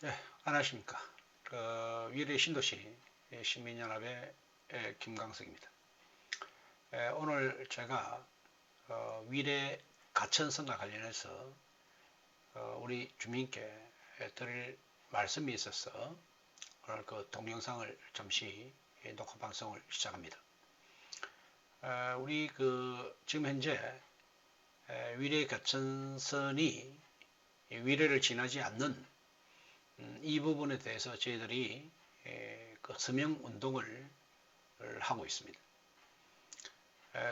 네, 안녕하십니까. 위례 신도시 시민연합의 김광석입니다. 오늘 제가 위례 가천성과 관련해서 우리 주민께 드릴 말씀이 있어서 오늘 그 동영상을 잠시 녹화 방송을 시작합니다. 우리 지금 현재 위례 가천선이 위례를 지나지 않는 이 부분에 대해서 저희들이 그 서명 운동을 하고 있습니다.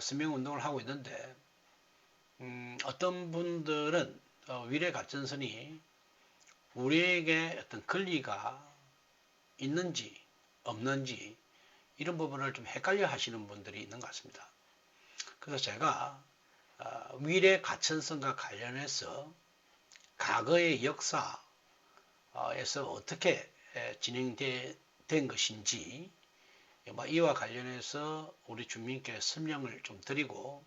서명 운동을 하고 있는데 어떤 분들은 위례 가천선이 우리에게 어떤 권리가 있는지 없는지 이런 부분을 좀 헷갈려 하시는 분들이 있는 것 같습니다. 그래서 제가 위례 가천선과 관련해서 과거의 역사에서 어떻게 진행된 것인지 이와 관련해서 우리 주민께 설명을 좀 드리고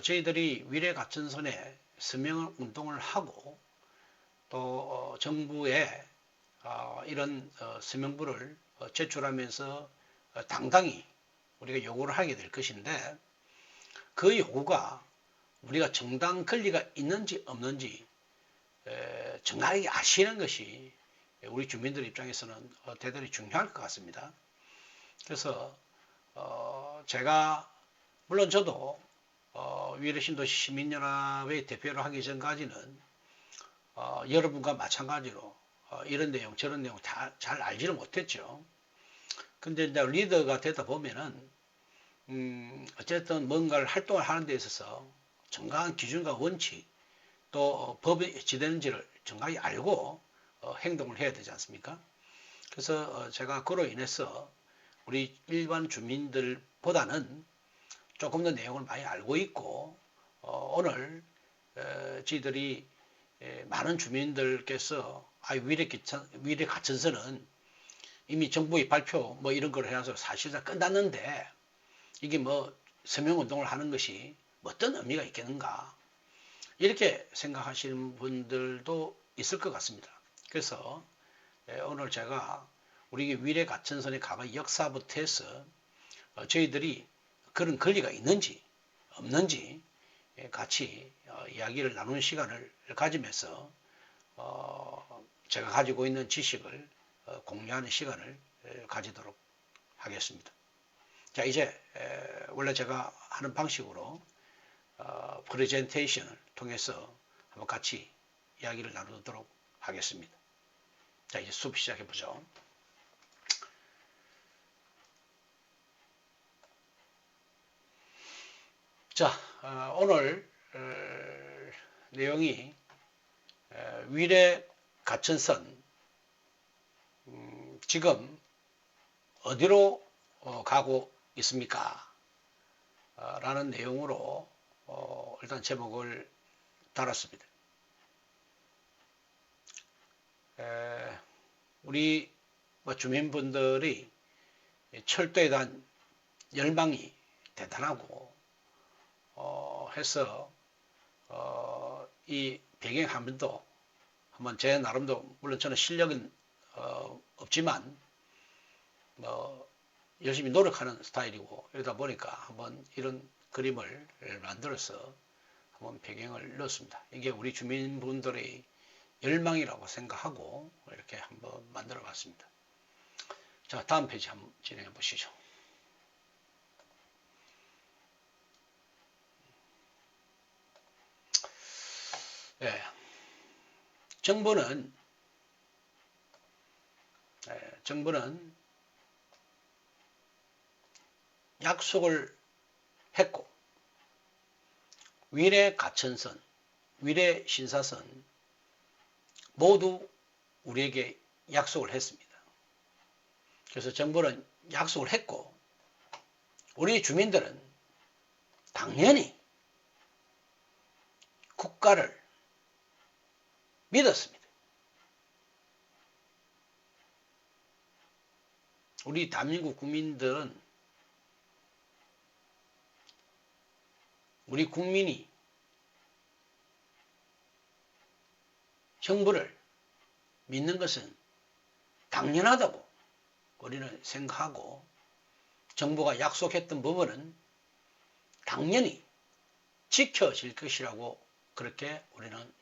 저희들이 위례 가천선에 서명 운동을 하고 또 정부에 이런 서명부를 제출하면서 당당히 우리가 요구를 하게 될 것인데 그 요구가 우리가 정당 권리가 있는지 없는지 정확하게 아시는 것이 우리 주민들 입장에서는 대단히 중요할 것 같습니다. 그래서 제가 물론 저도 위례 신도시 시민연합의 대표를 하기 전까지는 여러분과 마찬가지로 이런 내용 저런 내용 다 잘 알지를 못했죠. 근데 이제 리더가 되다 보면은 어쨌든 뭔가를 활동을 하는 데 있어서 정강한 기준과 원칙 또 법이 지되는지를 정확히 알고 행동을 해야 되지 않습니까? 그래서 제가 그로 인해서 우리 일반 주민들보다는 조금 더 내용을 많이 알고 있고 오늘 저희들이 많은 주민들께서 위례 가천선은 이미 정부의 발표 뭐 이런 걸 해놔서 사실상 끝났는데 이게 뭐 서명운동을 하는 것이 어떤 의미가 있겠는가 이렇게 생각하시는 분들도 있을 것 같습니다. 그래서 오늘 제가 우리 위례 가천선의 과거 역사부터 해서 저희들이 그런 권리가 있는지 없는지 같이 이야기를 나누는 시간을 가지면서 제가 가지고 있는 지식을 공유하는 시간을 가지도록 하겠습니다. 자, 이제 원래 제가 하는 방식으로 프레젠테이션을 통해서 한번 같이 이야기를 나누도록 하겠습니다. 자, 이제 수업 시작해 보죠. 자, 오늘 내용이 위례 가천선 지금 어디로 가고 있습니까? 라는 내용으로 일단 제목을 달았습니다. 우리 주민분들이 철도에 대한 열망이 대단하고 해서 이 배경화면도 한번 제 나름도 물론 저는 실력은 없지만 뭐 열심히 노력하는 스타일이고 이러다 보니까 한번 이런 그림을 만들어서 한번 배경을 넣었습니다. 이게 우리 주민분들의 열망이라고 생각하고 이렇게 한번 만들어 봤습니다. 자, 다음 페이지 한번 진행해 보시죠. 예, 정부는 약속을 했고 위례 가천선, 위례 신사선 모두 우리에게 약속을 했습니다. 그래서 정부는 약속을 했고 우리 주민들은 당연히 국가를 믿었습니다. 우리 대한민국 국민들은 우리 국민이 정부를 믿는 것은 당연하다고 우리는 생각하고 정부가 약속했던 부분은 당연히 지켜질 것이라고 그렇게 우리는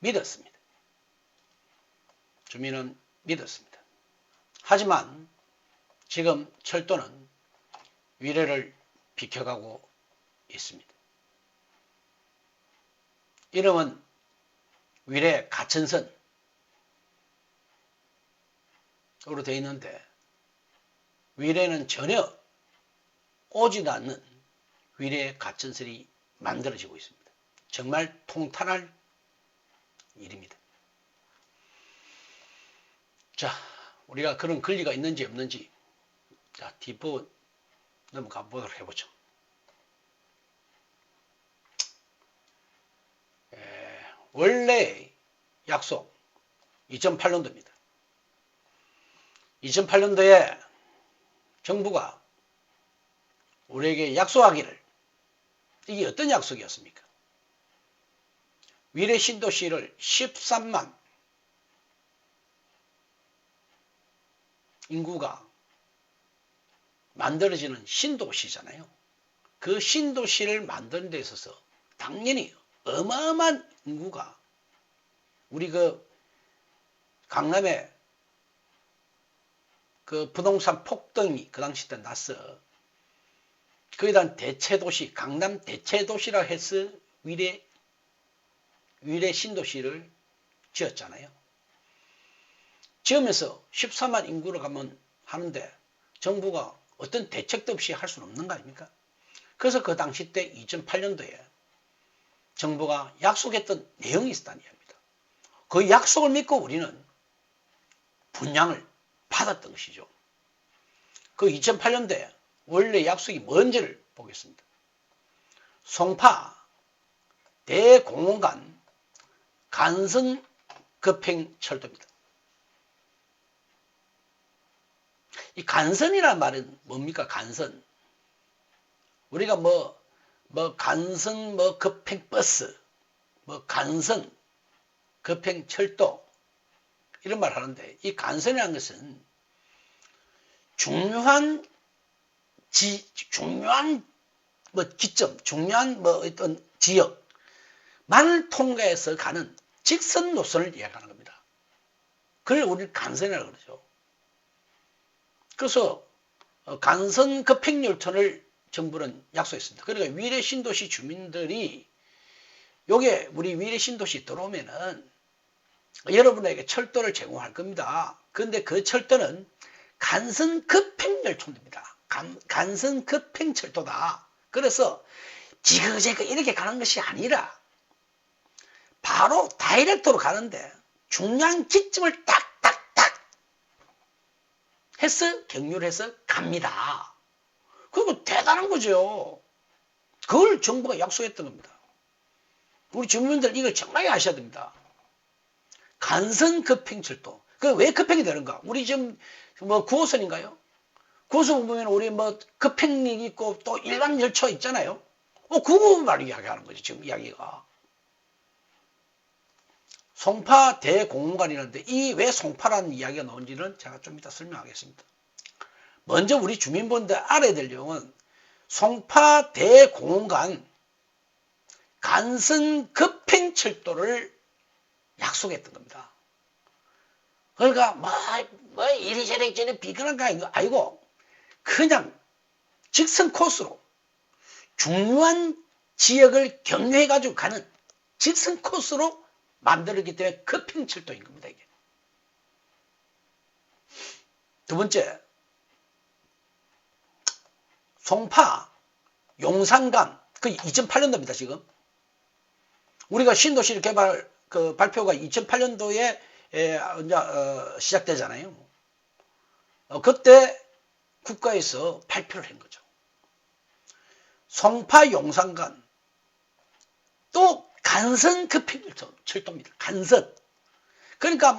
믿었습니다. 주민은 믿었습니다. 하지만 지금 철도는 위례를 비켜가고 있습니다. 이름은 위례 가천선으로 되어 있는데 위례는 전혀 오지도 않는 위례 가천선이 만들어지고 있습니다. 정말 통탄할 일입니다. 자, 우리가 그런 권리가 있는지 없는지 자, 뒷부분 넘어가 보도록 해보죠. 원래 약속 2008년도입니다. 2008년도에 정부가 우리에게 약속하기를 이게 어떤 약속이었습니까? 위례 신도시를 13만 인구가 만들어지는 신도시잖아요. 그 신도시를 만드는 데 있어서 당연히 어마어마한 인구가 우리 그 강남에 그 부동산 폭등이 그 당시 때 났어. 거기에 대한 대체도시, 강남 대체도시라 해서 위례 신도시를 지었잖아요. 지으면서 14만 인구로 가면 하는데 정부가 어떤 대책도 없이 할 수는 없는 거 아닙니까? 그래서 그 당시 때 2008년도에 정부가 약속했던 내용이 있었다는 이야기입니다. 그 약속을 믿고 우리는 분양을 받았던 것이죠. 그 2008년도에 원래 약속이 뭔지를 보겠습니다. 송파 대공원간 간선급행철도입니다. 이 간선이라는 말은 뭡니까? 간선. 우리가 간선 급행버스, 간선 급행철도 이런 말 하는데 이 간선이라는 것은 중요한 기점, 중요한 어떤 지역만을 통과해서 가는 직선 노선을 이야기하는 겁니다. 그걸 우리는 간선이라고 그러죠. 그래서 간선 급행열차를 정부는 약속했습니다. 그러니까 위례 신도시 주민들이 요게 우리 위례 신도시 들어오면은 여러분에게 철도를 제공할 겁니다. 그런데 그 철도는 간선 급행열차입니다. 간선 급행철도다. 그래서 지그재그 이렇게 가는 것이 아니라 바로 다이렉트로 가는데 중요한 기점을 딱딱딱 해서 경유를 해서 갑니다. 그거 대단한 거죠. 그걸 정부가 약속했던 겁니다. 우리 주민들 이걸 정말 아셔야 됩니다. 간선 급행철도. 그 왜 급행이 되는가? 우리 지금 9호선인가요? 9호선 보면 우리 급행이 있고 또 일반 열차 있잖아요. 그거 말 이야기하는 거지 지금 이야기가. 송파 대공원관이라는데 이 왜 송파라는 이야기가 나온지는 제가 좀 이따 설명하겠습니다. 먼저 우리 주민분들 알아야 될 내용은 송파 대공원간 간선 급행철도를 약속했던 겁니다. 그러니까 이리저리 비근한 거 아니고 그냥 직선 코스로 중요한 지역을 경유해가지고 가는 직선 코스로 만들었기 때문에 급행철도인 겁니다. 이게. 두 번째, 송파 용산간 그 2008년도입니다. 지금 우리가 신도시 개발 발표가 2008년도에 시작되잖아요. 그때 국가에서 발표를 한 거죠. 송파 용산간 또 간선 급행철도입니다. 간선. 그러니까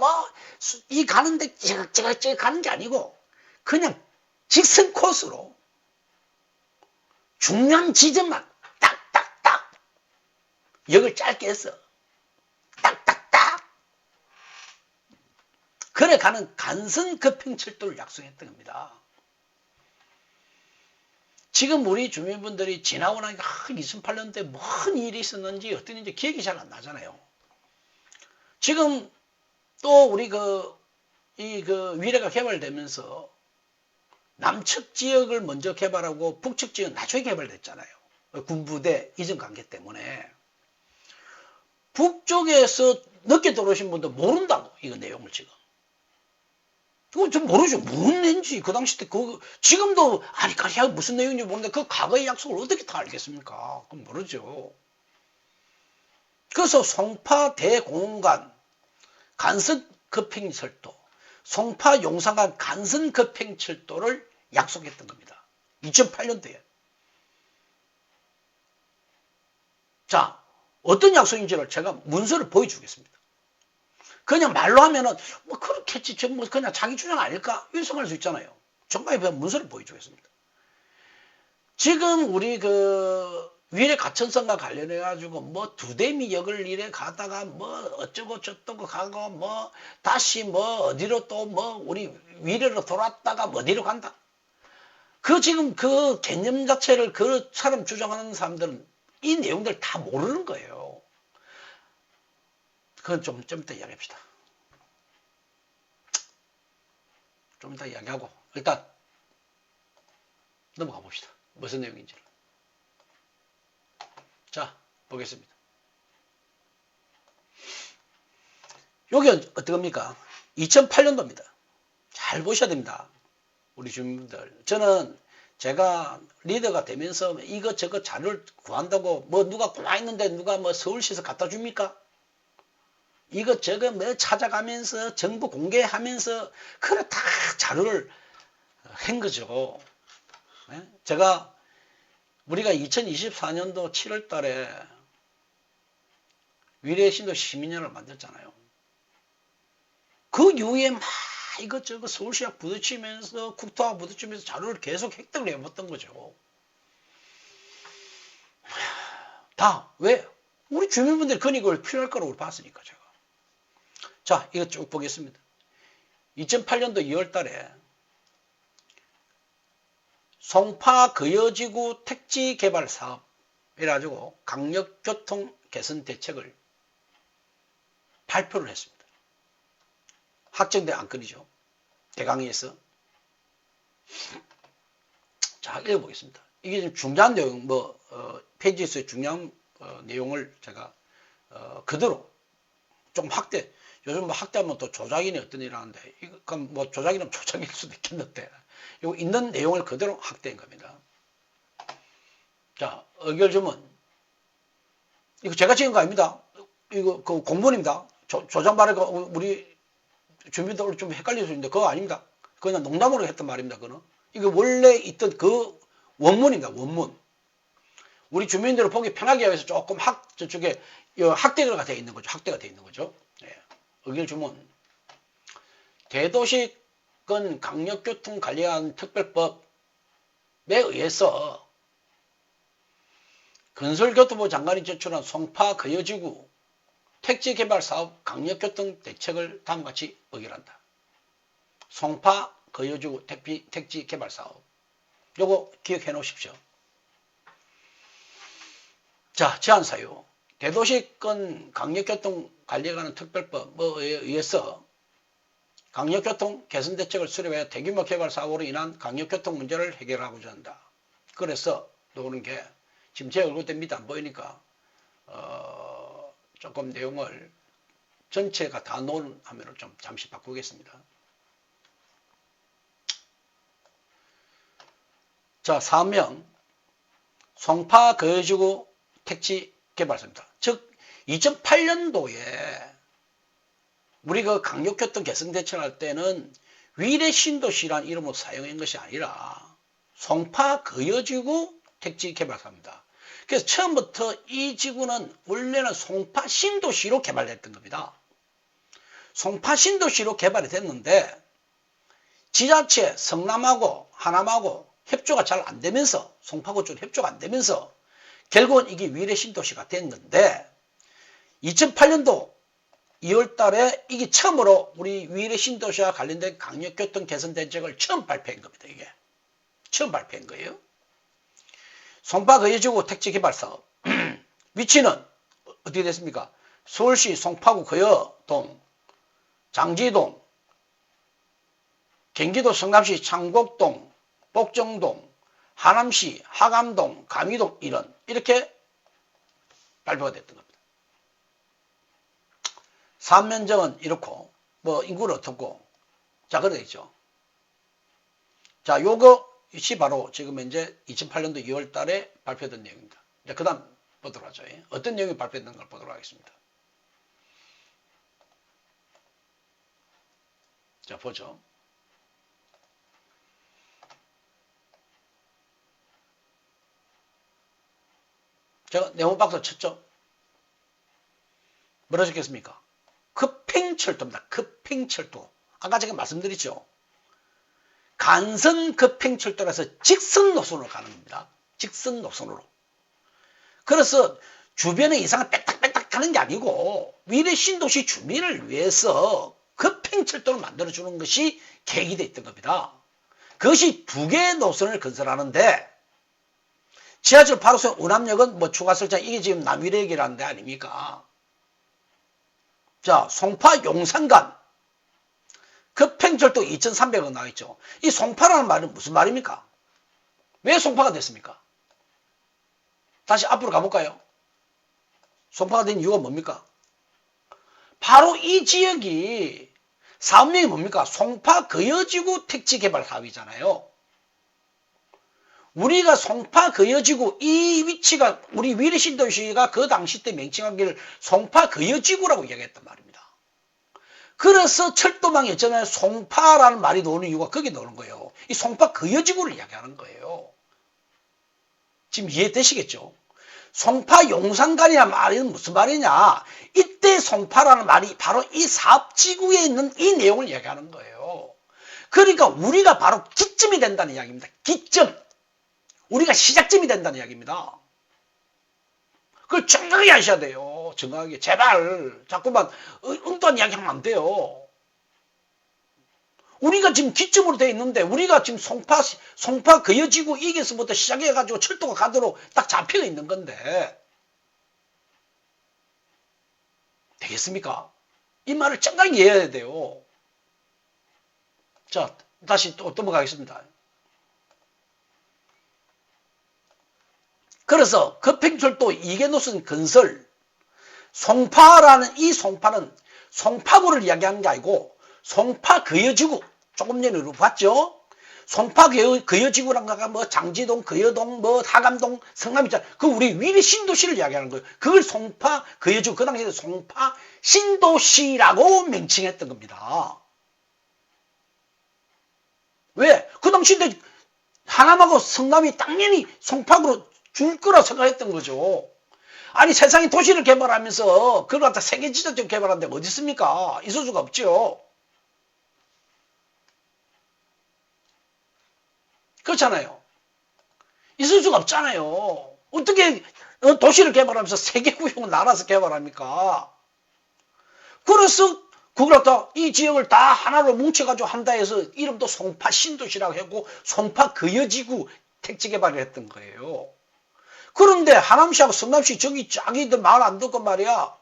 이 가는데 찌그찌그 가는 게 아니고 그냥 직선 코스로 중요한 지점만 딱딱딱 역을 짧게 해서 딱딱딱 그래 가는 간선급행철도를 약속했던 겁니다. 지금 우리 주민분들이 지나고 나니까 2008년도에 뭔 일이 있었는지 어떤 일인지 기억이 잘 안 나잖아요. 지금 또 우리 위례가 개발되면서 남측 지역을 먼저 개발하고 북측 지역은 나중에 개발됐잖아요. 군부대 이전 관계 때문에. 북쪽에서 늦게 들어오신 분도 모른다고, 이거 내용을 지금. 그거 좀 모르죠. 무슨 내용인지 그 당시 때 지금도 아리까리하게 무슨 내용인지 모르는데 그 과거의 약속을 어떻게 다 알겠습니까? 그건 모르죠. 그래서 송파 대공간 간선급행철도, 송파 용산간 간선급행철도를 약속했던 겁니다. 2008년도에. 자, 어떤 약속인지를 제가 문서를 보여주겠습니다. 그냥 말로 하면은 뭐 그렇겠지, 뭐 그냥 자기 주장 아닐까 일성할 수 있잖아요. 정말 문서를 보여주겠습니다. 지금 우리 위례 가천선과 관련해 가지고 뭐 두대미역을 이래 가다가 뭐 어쩌고 저쩌고 가고 뭐 다시 뭐 어디로 또 뭐 우리 위례로 돌았다가 뭐 어디로 간다. 지금 그 개념 자체를 그 사람 주장하는 사람들은 이 내용들 다 모르는 거예요. 그건 좀 이따 이야기합시다. 좀 이따 이야기하고 일단 넘어가 봅시다. 무슨 내용인지를. 자, 보겠습니다. 여기 어떡합니까? 2008년도입니다. 잘 보셔야 됩니다. 우리 주민분들. 저는 제가 리더가 되면서 이것저것 자료를 구한다고 뭐 누가 고마 있는데 누가 뭐 서울시에서 갖다 줍니까? 이것저것 뭐 찾아가면서 정보 공개하면서 그래 다 자료를 한 거죠. 제가 우리가 2024년도 7월 달에 위례신도 시민연을 만들잖아요. 그 이후에 막 이것저것 서울시와 부딪히면서 국토와 부딪히면서 자료를 계속 획득을 해봤던 거죠. 다 왜? 우리 주민분들이 그걸 필요할 거라고 봤으니까 제가. 자, 이거 쭉 보겠습니다. 2008년도 2월 달에 송파 거여지구 택지 개발 사업 이래가지고 강력교통 개선 대책을 발표를 했습니다. 확정된 안건이죠. 대강의에서. 자, 읽어보겠습니다. 이게 좀 중요한 내용, 페이지에서의 중요한 내용을 제가 그대로 좀 확대, 요즘 뭐 확대하면 또 조작이니 어떤 일 하는데, 그럼 뭐 조작이면 조작일 수도 있겠는데, 요 있는 내용을 그대로 확대한 겁니다. 자, 의결주문. 이거 제가 찍은 거 아닙니다. 이거 그 공문입니다. 조작 말에 우리 주민들 좀 헷갈릴 수 있는데 그거 아닙니다. 그냥 농담으로 했던 말입니다. 그거는. 이거 원래 있던 그 원문입니다. 원문. 우리 주민들을 보기 편하게 해서 조금 저쪽에 확대가 되어 있는 거죠. 확대가 되어 있는 거죠. 예. 의결주문. 대도시권 강력교통관리안 특별법에 의해서 건설교통부 장관이 제출한 송파 거여지구 택지개발사업 강력교통대책을 다음과 같이 의결한다. 송파 거여지구 택지개발사업. 요거 기억해 놓으십시오. 자, 제안사유. 대도시권 강력교통관리에 관한 특별법에 의해서 강력교통 개선대책을 수립해 대규모 개발사업으로 인한 강력교통 문제를 해결하고자 한다. 그래서 놓는 게 지금 제 얼굴 때 밑에 안 보이니까 조금 내용을 전체가 다 놓은 화면을 좀 잠시 바꾸겠습니다. 자, 사업명 송파 거여지구 택지 개발사입니다. 즉 2008년도에 우리 그 강력교통 개선 대책을 할 때는 위례 신도시란 이름으로 사용한 것이 아니라 송파 거여지구 택지 개발사입니다. 그래서 처음부터 이 지구는 원래는 송파 신도시로 개발됐던 겁니다. 송파 신도시로 개발이 됐는데 지자체 성남하고 하남하고 협조가 잘 안 되면서 송파구 쪽 협조가 안 되면서 결국은 이게 위례 신도시가 된 건데 2008년도 2월 달에 이게 처음으로 우리 위례 신도시와 관련된 강력교통 개선 대책을 처음 발표한 겁니다. 이게 처음 발표한 거예요. 송파 거여지구 택지 개발 사업 위치는 어떻게 됐습니까? 서울시 송파구 거여동, 장지동, 경기도 성남시 창곡동, 복정동, 하남시 하감동, 감이동 이렇게 발표가 됐던 겁니다. 사업면적은 이렇고 뭐 인구는 어떻고 자 그래 있죠. 자 요거 이시 바로 지금 현재 2008년도 2월 달에 발표된 내용입니다. 이제 그 다음 보도록 하죠. 어떤 내용이 발표된 걸 보도록 하겠습니다. 자 보죠. 제가 네모 박스 쳤죠. 뭐라 적겠습니까? 급행철도입니다. 급행철도. 아까 제가 말씀드렸죠. 간선 급행철도라서 직선 노선으로 가는 겁니다. 직선 노선으로. 그래서 주변에 이상한 빽딱빽딱 하는 게 아니고 위례 신도시 주민을 위해서 급행철도를 만들어주는 것이 계획이 되어 있던 겁니다. 그것이 두 개의 노선을 건설하는데 지하철 8호선 운암역은 뭐 추가 설정 이게 지금 남위례역이라는 데 아닙니까? 자, 송파 용산간 급행철도 2,300원 나와있죠. 이 송파라는 말은 무슨 말입니까? 왜 송파가 됐습니까? 다시 앞으로 가볼까요? 송파가 된 이유가 뭡니까? 바로 이 지역이 사업명이 뭡니까? 송파 거여지구 택지개발 사업이잖아요. 우리가 송파 거여지구 이 위치가 우리 위례 신도시가 그 당시 때 명칭하기를 송파 거여지구라고 이야기했단 말입니다. 그래서 철도망이 있잖아요. 송파라는 말이 나오는 이유가 거기 나오는 거예요. 이 송파 거여지구를 이야기하는 거예요. 지금 이해되시겠죠? 송파 용산간이라는 말은 무슨 말이냐? 이때 송파라는 말이 바로 이 사업지구에 있는 이 내용을 이야기하는 거예요. 그러니까 우리가 바로 기점이 된다는 이야기입니다. 기점. 우리가 시작점이 된다는 이야기입니다. 그걸 정확하게 아셔야 돼요. 정확하게. 제발 자꾸만 엉뚱한 이야기하면 안 돼요. 우리가 지금 기점으로 되어 있는데 우리가 지금 송파 거여지구 이게서부터 시작해가지고 철도가 가도록 딱 잡혀 있는 건데 되겠습니까? 이 말을 정확하게 이해해야 돼요. 자, 다시 또 넘어가겠습니다. 그래서 급행철도 2개 노선 건설 송파라는 이 송파는 송파구를 이야기하는 게 아니고 송파 거여지구 조금 전에 우리 봤죠? 송파 거여지구란 거가 뭐 장지동, 거여동, 뭐 하감동, 성남 있잖아. 그 우리 위례 신도시를 이야기하는 거예요. 그걸 송파 거여지구 그 당시에 송파 신도시라고 명칭했던 겁니다. 왜? 그 당시 때 하남하고 성남이 당연히 송파구로 줄 거라 생각했던 거죠. 아니 세상에 도시를 개발하면서 그걸 갖다 세계 지도적 개발하는데 어디 있습니까? 있을 수가 없죠. 그렇잖아요. 있을 수가 없잖아요. 어떻게 도시를 개발하면서 세계 구역을 나눠서 개발합니까? 그래서 그걸 갖다 이 지역을 다 하나로 뭉쳐가지고 한다 해서 이름도 송파 신도시라고 했고 송파 거여지구 택지 개발을 했던 거예요. 그런데 하남시하고 성남시 저기 자기들 말 안 듣고 말이야.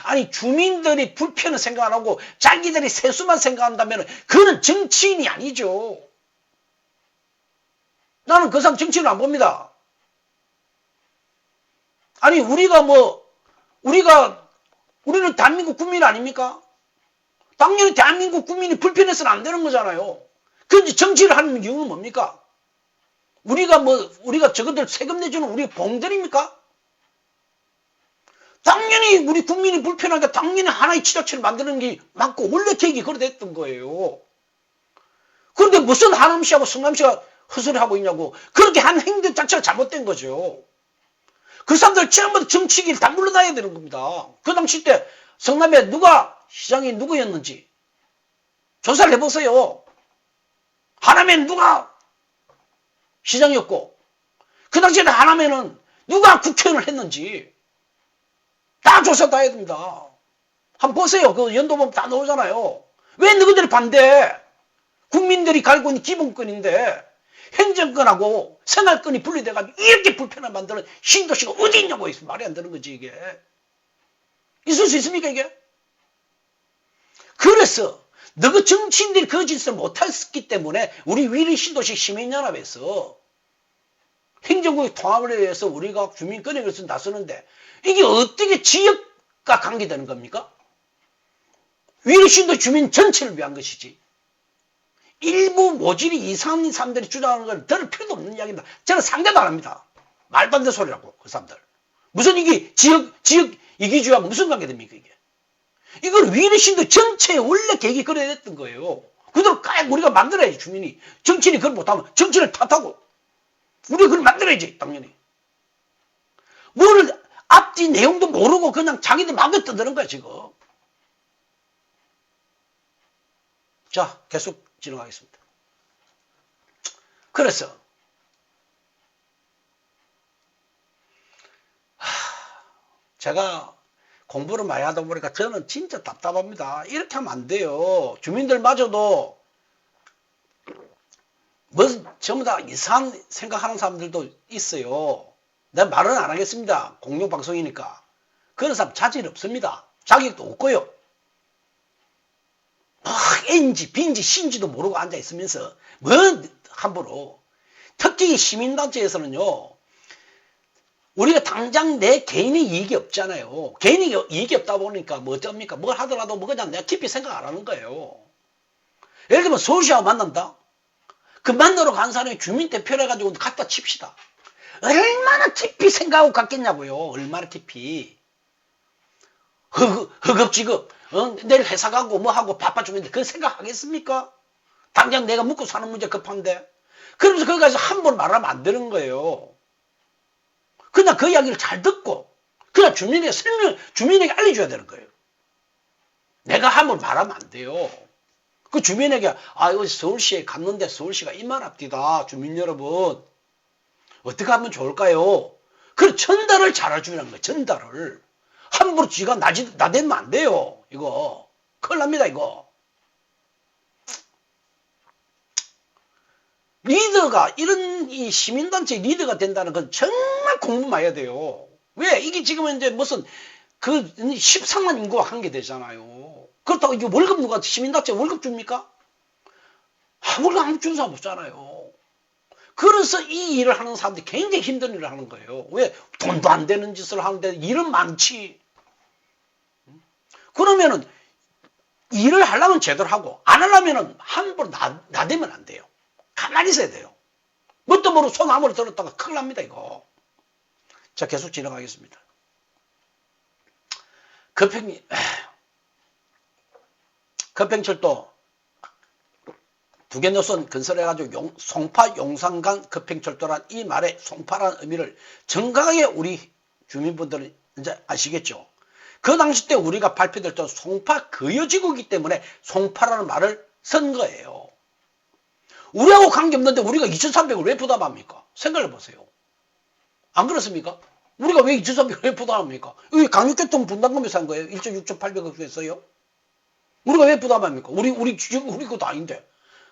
아니 주민들이 불편을 생각 안 하고 자기들이 세수만 생각한다면 그는 정치인이 아니죠. 나는 그 사람 정치인을 안 봅니다. 아니 우리는 대한민국 국민 아닙니까? 당연히 대한민국 국민이 불편해서는 안 되는 거잖아요. 그런데 정치를 하는 이유는 뭡니까? 우리가 저것들 세금 내주는 우리 봉들입니까? 당연히 우리 국민이 불편하니까 당연히 하나의 지자체를 만드는 게 맞고 원래 계획이 그래 됐던 거예요. 그런데 무슨 하남시하고 성남시가 헛소리하고 있냐고. 그렇게 한 행동 자체가 잘못된 거죠. 그 사람들 처음부터 정치기를 다 물러나야 되는 겁니다. 그 당시 때 성남에 시장이 누구였는지 조사를 해보세요. 하남에는 누가 시장이었고 그 당시에 하남에는 누가 국회의원을 했는지 다 조사 다 해야 됩니다. 한번 보세요. 그 연도 보면 다 나오잖아요. 왜 너희들이 반대해? 국민들이 갈고 있는 기본권인데 행정권하고 생활권이 분리돼가지고 이렇게 불편을 만드는 신도시가 어디 있냐고 해서 말이 안 되는 거지 이게. 있을 수 있습니까 이게? 그래서 너그 정치인들이 그 짓을 못했기 때문에 우리 위리 신도시 시민연합에서 행정국의 통합을 위해서 우리가 주민권에 의해서 나서는데 이게 어떻게 지역과 관계되는 겁니까? 위리 신도시 주민 전체를 위한 것이지. 일부 모질이 이상한 사람들이 주장하는 걸 들을 필요도 없는 이야기입니다. 저는 상대도 안 합니다. 말도 안 되는 소리라고 그 사람들. 무슨 이게 지역 이기주의하고 무슨 관계됩니까 이게? 이걸 위례신도 전체에 원래 계획이 그래야 됐던 거예요. 그대로 까 우리가 만들어야지 주민이. 정치인이 그걸 못하면 정치를 탓하고 우리가 그걸 만들어야지 당연히. 뭘 앞뒤 내용도 모르고 그냥 자기들 마음대로 떠드는 거야 지금. 자 계속 진행하겠습니다. 그래서 제가 공부를 많이 하다 보니까 저는 진짜 답답합니다. 이렇게 하면 안 돼요. 주민들마저도 뭐 전부 다 이상한 생각하는 사람들도 있어요. 내가 말은 안 하겠습니다. 공영방송이니까. 그런 사람 자질 없습니다. 자격도 없고요. N지 B인지 C인지도 모르고 앉아있으면서 뭐 함부로. 특히 시민단체에서는요. 우리가 당장 내 개인의 이익이 없잖아요. 개인의 이익이 없다 보니까 뭐 어쩝니까? 뭘 하더라도 뭐 그냥 내가 깊이 생각 안 하는 거예요. 예를 들면 서울시하고 만난다? 그 만나러 간 사람이 주민대표를 해가지고 갖다 칩시다. 얼마나 깊이 생각하고 갔겠냐고요. 얼마나 깊이. 허겁지겁 내일 회사 가고 뭐 하고 바빠 죽겠는데 그거 생각하겠습니까? 당장 내가 먹고 사는 문제 급한데. 그러면서 거기 가서 한 번 말하면 안 되는 거예요. 그냥 그 이야기를 잘 듣고 그냥 주민에게 알려줘야 되는 거예요. 내가 한번 말하면 안 돼요. 그 주민에게 여기 서울시에 갔는데 서울시가 이만합디다. 주민 여러분 어떻게 하면 좋을까요? 그 전달을 잘해주는 거예요. 전달을. 함부로 쥐가 나대면 안 돼요. 이거 큰일 납니다 이거. 리더가 이런 이 시민단체 리더가 된다는 건 정말 공부 많이 해야 돼요. 왜? 이게 지금은 이제 무슨 그 13만 인구가 한계되잖아요. 그렇다고 이게 월급 누가 시민단체 월급 줍니까? 월급 안 주는 사람 없잖아요. 그래서 이 일을 하는 사람들이 굉장히 힘든 일을 하는 거예요. 왜? 돈도 안 되는 짓을 하는데 일은 많지. 그러면은 일을 하려면 제대로 하고 안 하려면은 함부로 나대면 안 돼요. 가만히 있어야 돼요. 뭣도 모르고 손 아무리 들었다가 큰일 납니다 이거. 자 계속 진행하겠습니다. 급행철도 두 개 노선 건설해가지고 송파 용산간 급행철도란 이 말의 송파라는 의미를 정확하게 우리 주민분들은 이제 아시겠죠. 그 당시 때 우리가 발표될 때 송파 거여지구이기 때문에 송파라는 말을 쓴 거예요. 우리하고 관계없는데 우리가 2,300을 왜 부담합니까? 생각해 보세요. 안 그렇습니까? 우리가 왜 2,300을 왜 부담합니까? 이 강력교통 분담금에서 한 거예요. 1조 6,800억 줬어요. 우리가 왜 부담합니까? 우리 것도 아닌데.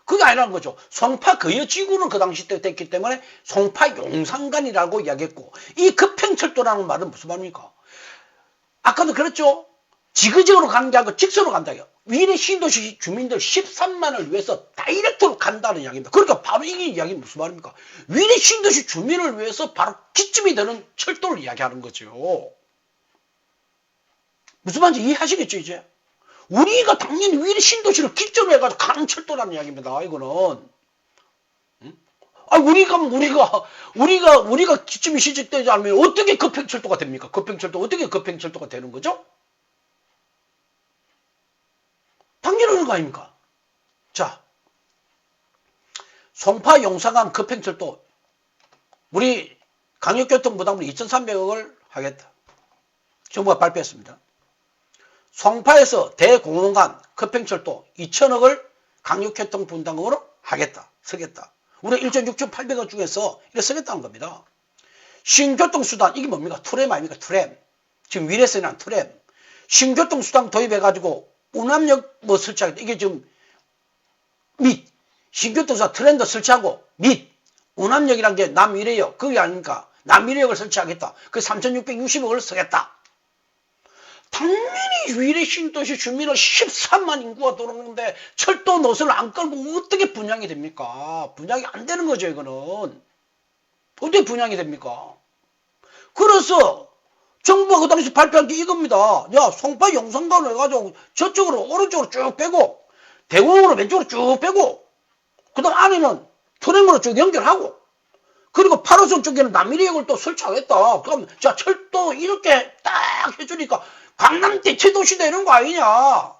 그게 아니라는 거죠. 송파 거여지구는 그 당시 때 됐기 때문에 송파 용산간이라고 이야기했고 이 급행철도라는 말은 무슨 말입니까? 아까도 그랬죠. 지그재그로 가는 게 아니고 직선으로 간다고요. 위례 신도시 주민들 13만을 위해서 다이렉트로 간다는 이야기입니다. 그러니까 바로 이 이야기는 무슨 말입니까? 위례 신도시 주민을 위해서 바로 기점이 되는 철도를 이야기하는 거죠. 무슨 말인지 이해하시겠죠 이제? 우리가 당연히 위례 신도시를 기점으로 해가지고 가는 철도라는 이야기입니다. 이거는. 우리가 기점이 시작되지 않으면 어떻게 급행철도가 됩니까? 어떻게 급행철도가 되는 거죠? 당연한 거 아닙니까? 자, 송파 용산간 급행철도 우리 강력교통부담으로 2,300억을 하겠다. 정부가 발표했습니다. 송파에서 대공원간 급행철도 2,000억을 강력교통분담금으로 하겠다. 쓰겠다. 우리가 1조 6,800억 중에서 이렇게 쓰겠다는 겁니다. 신교통수단 이게 뭡니까? 트램 아닙니까? 트램. 지금 위례에서 난 트램. 신교통수당 도입해가지고 운암역 뭐 설치하겠다. 이게 지금 및 신교통수당 트렌드 설치하고 및 운암역이란 게 남미래역 그게 아닙니까? 남미래역을 설치하겠다. 그 3,660억을 쓰겠다. 당연히 위례 신도시 주민을 13만 인구가 들어오는데 철도 노선을 안 끌고 어떻게 분양이 됩니까? 분양이 안 되는 거죠, 이거는. 어떻게 분양이 됩니까? 그래서 정부가 그 당시 발표한 게 이겁니다. 야, 송파 용산간을 해가지고 저쪽으로 오른쪽으로 쭉 빼고 대공으로 왼쪽으로 쭉 빼고 그 다음 안에는 트램으로 쭉 연결하고 그리고 8호선 쪽에는 남미래역을 또 설치하겠다. 그럼 자 철도 이렇게 딱 해주니까 강남 대체도시 되는 거 아니냐.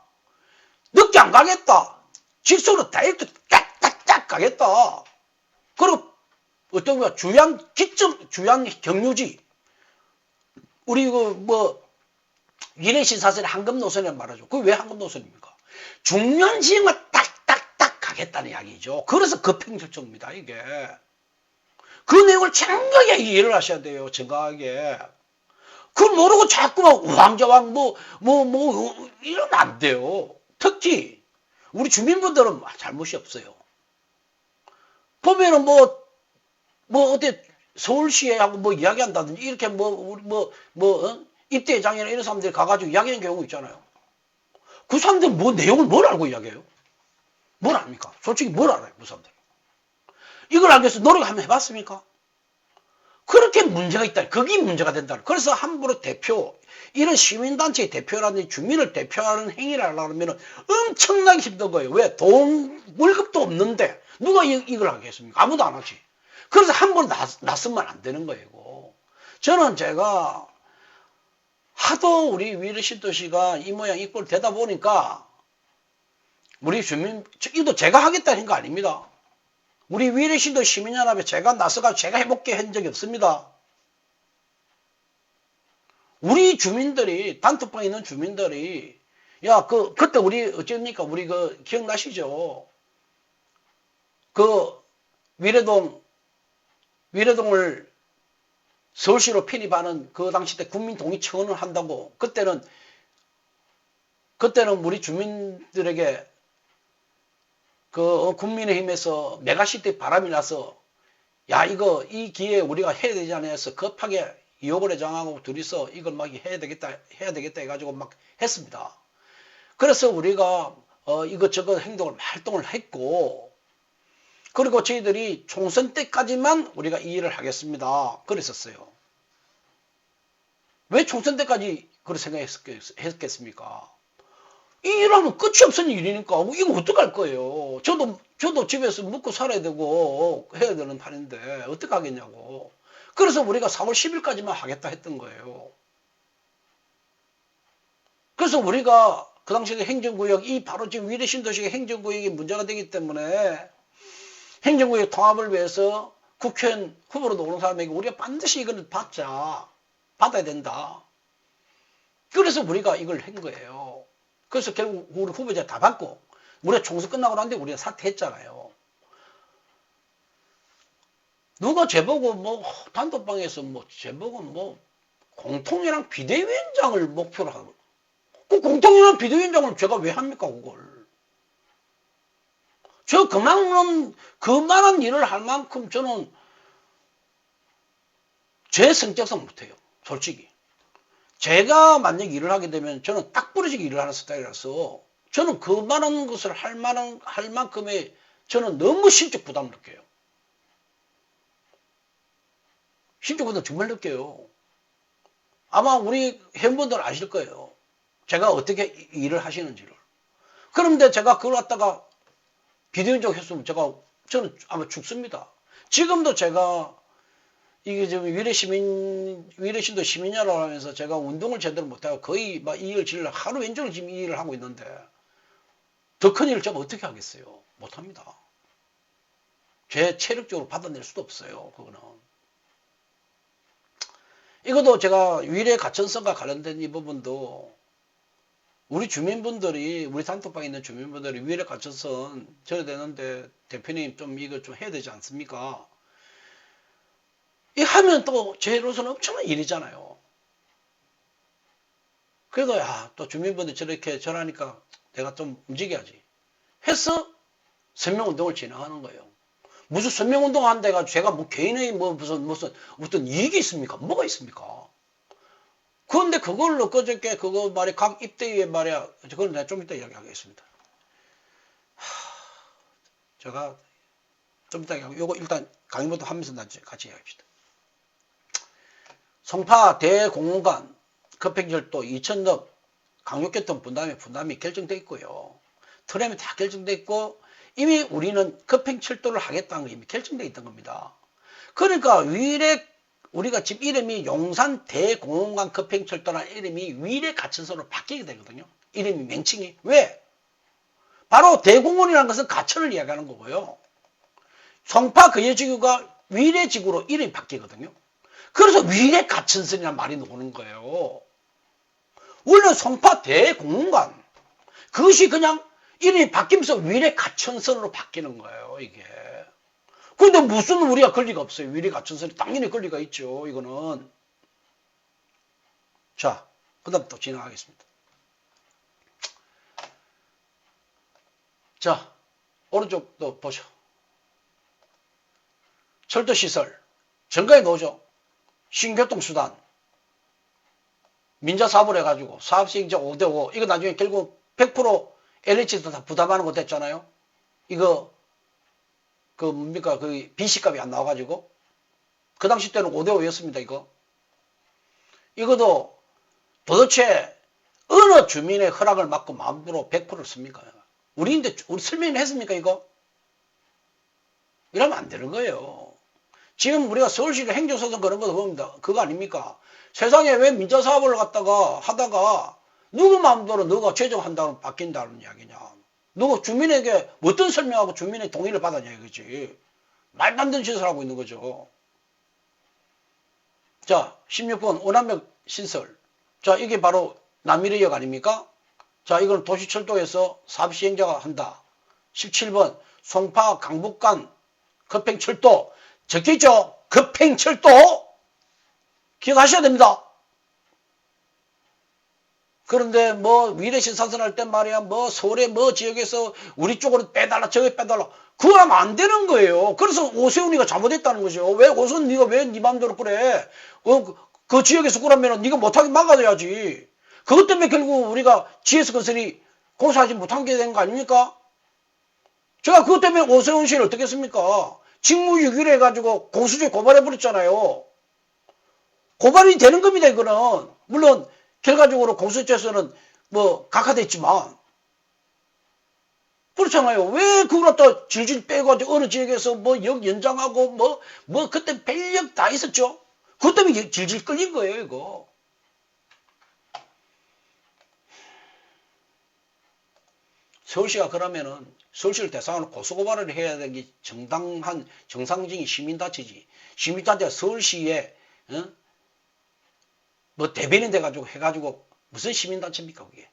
늦게 안 가겠다. 직선으로 다이렉트 쫙쫙쫙 가겠다. 그리고 어떤 거야 주양 기점 주양 경유지 우리 그 뭐 위례신사선의 황금 노선이란 말하죠. 그게 왜 황금 노선입니까? 중요한 지역만 딱딱딱 가겠다는 이야기죠. 그래서 급행절정입니다. 이게. 그 내용을 정확하게 이해를 하셔야 돼요. 정확하게. 그걸 모르고 자꾸만 우왕좌왕 이러면 안 돼요. 특히 우리 주민분들은 잘못이 없어요. 보면은 어때 서울시에 하고 뭐 이야기한다든지 이렇게 입대장이나 이런 사람들이 가가지고 이야기하는 경우 있잖아요. 그 사람들 뭐 내용을 뭘 알고 이야기해요? 뭘 압니까? 솔직히 뭘 알아요, 그 사람들? 이걸 알기 위해서 노력 한번 해봤습니까? 그렇게 문제가 있다. 그게 문제가 된다. 그래서 함부로 이런 시민단체의 대표라든지 주민을 대표하는 행위를 하려면 엄청나게 힘든 거예요. 왜? 월급도 없는데 누가 이걸 하겠습니까? 아무도 안 하지. 그래서 함부로 나서면 안 되는 거예요. 저는 제가 하도 우리 위례신도시가 이 모양 이 꼴 되다 보니까 우리 주민, 이도 제가 하겠다는 거 아닙니다. 우리 위례신도 시민연합에 제가 나서가 제가 해볼게 한 적이 없습니다. 우리 주민들이 단톡방에 있는 주민들이 그때 우리 어쩝니까? 우리 기억나시죠? 그 위례동을 서울시로 편입하는 그 당시 때 국민동의청원을 한다고 그때는 우리 주민들에게 국민의힘에서 메가시티 바람이 나서 이 기회에 우리가 해야 되지 않냐 해서 급하게 이호걸 회장하고 둘이서 이걸 막 해야 되겠다 해가지고 막 했습니다. 그래서 우리가 이것저것 활동을 했고 그리고 저희들이 총선 때까지만 우리가 이 일을 하겠습니다. 그랬었어요. 왜 총선 때까지 그런 생각했겠습니까? 이 일하면 끝이 없는 일이니까 이거 어떡할 거예요. 저도 집에서 먹고 살아야 되고 해야 되는 판인데 어떻게 하겠냐고. 그래서 우리가 4월 10일까지만 하겠다 했던 거예요. 그래서 우리가 그 당시에 행정구역 바로 지금 위례신도시의 행정구역이 문제가 되기 때문에 행정구역 통합을 위해서 국회의원 후보로 오는 사람에게 우리가 반드시 이걸 받아야 된다. 그래서 우리가 이걸 한 거예요. 그래서 결국 우리 후보자 다 받고 우리가 총선 끝나고 난데 우리가 사퇴했잖아요. 누가 제보고 단톡방에서 제보고 공통이랑 비대위원장을 목표로 하고 그 공통이랑 비대위원장을 제가 왜 합니까 그걸. 저 그만한 일을 할 만큼 저는 제 성격상 못해요. 솔직히. 제가 만약 일을 하게 되면 저는 딱 부러지게 일을 하는 스타일이라서 저는 그만한 것을 할 만큼의 저는 너무 심적 부담을 느껴요. 심적 부담 정말 느껴요. 아마 우리 회원분들 아실 거예요. 제가 어떻게 일을 하시는지를. 그런데 제가 그걸 갖다가 비대위원장 했으면 저는 아마 죽습니다. 지금도 제가 이게 지금 위례신도 시민야라고 하면서 제가 운동을 제대로 못하고 거의 막 이 일 질러 하루 왼종일 지금 이 일을 하고 있는데 더 큰 일을 제가 어떻게 하겠어요? 못합니다. 제 체력적으로 받아낼 수도 없어요. 그거는. 이것도 제가 위례 가천성과 관련된 이 부분도 우리 주민분들이 우리 단톡방에 있는 주민분들이 위례 가천선 져야 되는데 대표님 좀 이거 좀 해야 되지 않습니까? 이 하면 또 제로서는 엄청난 일이잖아요. 그래도 야, 또 주민분들 저렇게 전하니까 내가 좀 움직여야지 해서 선명운동을 진행하는 거예요. 무슨 선명운동 한다 해가지고 제가 뭐 개인의 뭐 무슨 어떤 이익이 있습니까? 뭐가 있습니까? 그런데 그걸로 그저께 그거 말이야 각 입대위에 말이야 그건 내가 좀 이따 이야기하겠습니다. 제가 좀 이따 요거 일단 강의부터 하면서 같이 이야기합시다. 송파 대공간 급행철도 2000억 강력교통 분담이 결정돼 있고요. 트램이 다 결정돼 있고 이미 우리는 급행철도를 하겠다는 게 이미 결정돼 있던 겁니다. 그러니까 우리가 지금 이름이 용산 대공간 급행철도라는 이름이 위례 가천선으로 바뀌게 되거든요. 이름이 명칭이. 왜? 바로 대공원이라는 것은 가천을 이야기하는 거고요. 송파 거제지구가 위례지구로 이름이 바뀌거든요. 그래서 위례 가천선이라는 말이 나오는 거예요. 원래 송파 대공간 그것이 그냥 이름이 바뀌면서 위례 가천선으로 바뀌는 거예요. 이게. 근데 무슨 우리가 권리가 없어요. 위례 가천선이 당연히 권리가 있죠. 이거는. 자, 그 다음 또 진행하겠습니다. 자, 오른쪽도 보죠. 철도시설, 정가에 넣어줘. 신교통수단, 민자사업을 해가지고 사업수익자 5대5, 이거 나중에 결국 100% LH에서 다 부담하는 거 됐잖아요. 이거, 뭡니까, 그 B씨값이 안 나와가지고. 그 당시 때는 5대5였습니다, 이거. 이것도 도대체 어느 주민의 허락을 받고 마음대로 100%를 씁니까? 우리 설명을 했습니까, 이거? 이러면 안 되는 거예요. 지금 우리가 서울시를 행정소송 그런 거 봅니다. 그거 아닙니까? 세상에 왜 민자사업을 갖다가 하다가 누구 마음대로 너가 제정한다고 바뀐다는 이야기냐. 누구 주민에게 어떤 설명하고 주민의 동의를 받았냐 이거지. 말도 안 되는 짓을 하고 있는 거죠. 자, 16번 오남역 신설. 자, 이게 바로 남미래역 아닙니까? 자, 이건 도시철도에서 사업시행자가 한다. 17번 송파 강북간 급행철도. 적혀있죠? 급행철도. 기억하셔야 됩니다. 그런데 뭐 위례신산선 할 때 말이야 뭐 서울의 뭐 지역에서 우리 쪽으로 빼달라 저기 빼달라 그거 하면 안 되는 거예요. 그래서 오세훈이가 잘못했다는 거죠. 왜 오세훈 네가 왜 네 맘대로 그래? 그 지역에서 그러면 네가 못하게 막아줘야지. 그것 때문에 결국 우리가 GS건설이 공사하지 못한 게 된 거 아닙니까? 제가 그것 때문에 오세훈 씨를 어떻게 했습니까? 직무유기를 해가지고 공수처에 고발해버렸잖아요. 고발이 되는 겁니다, 이거는. 물론, 결과적으로 공수처에서는 뭐, 각하됐지만. 그렇잖아요. 왜 그걸 또 질질 빼고 어느 지역에서 뭐 역 연장하고 뭐 그때 별력 다 있었죠? 그것 때문에 질질 끌린 거예요, 이거. 서울시가 그러면은 서울시를 대상으로 고소고발을 해야 되는 게 정당한 정상적인 시민단체지. 시민단체가 서울시에 뭐 대변인 돼가지고 해가지고 무슨 시민단체입니까 그게.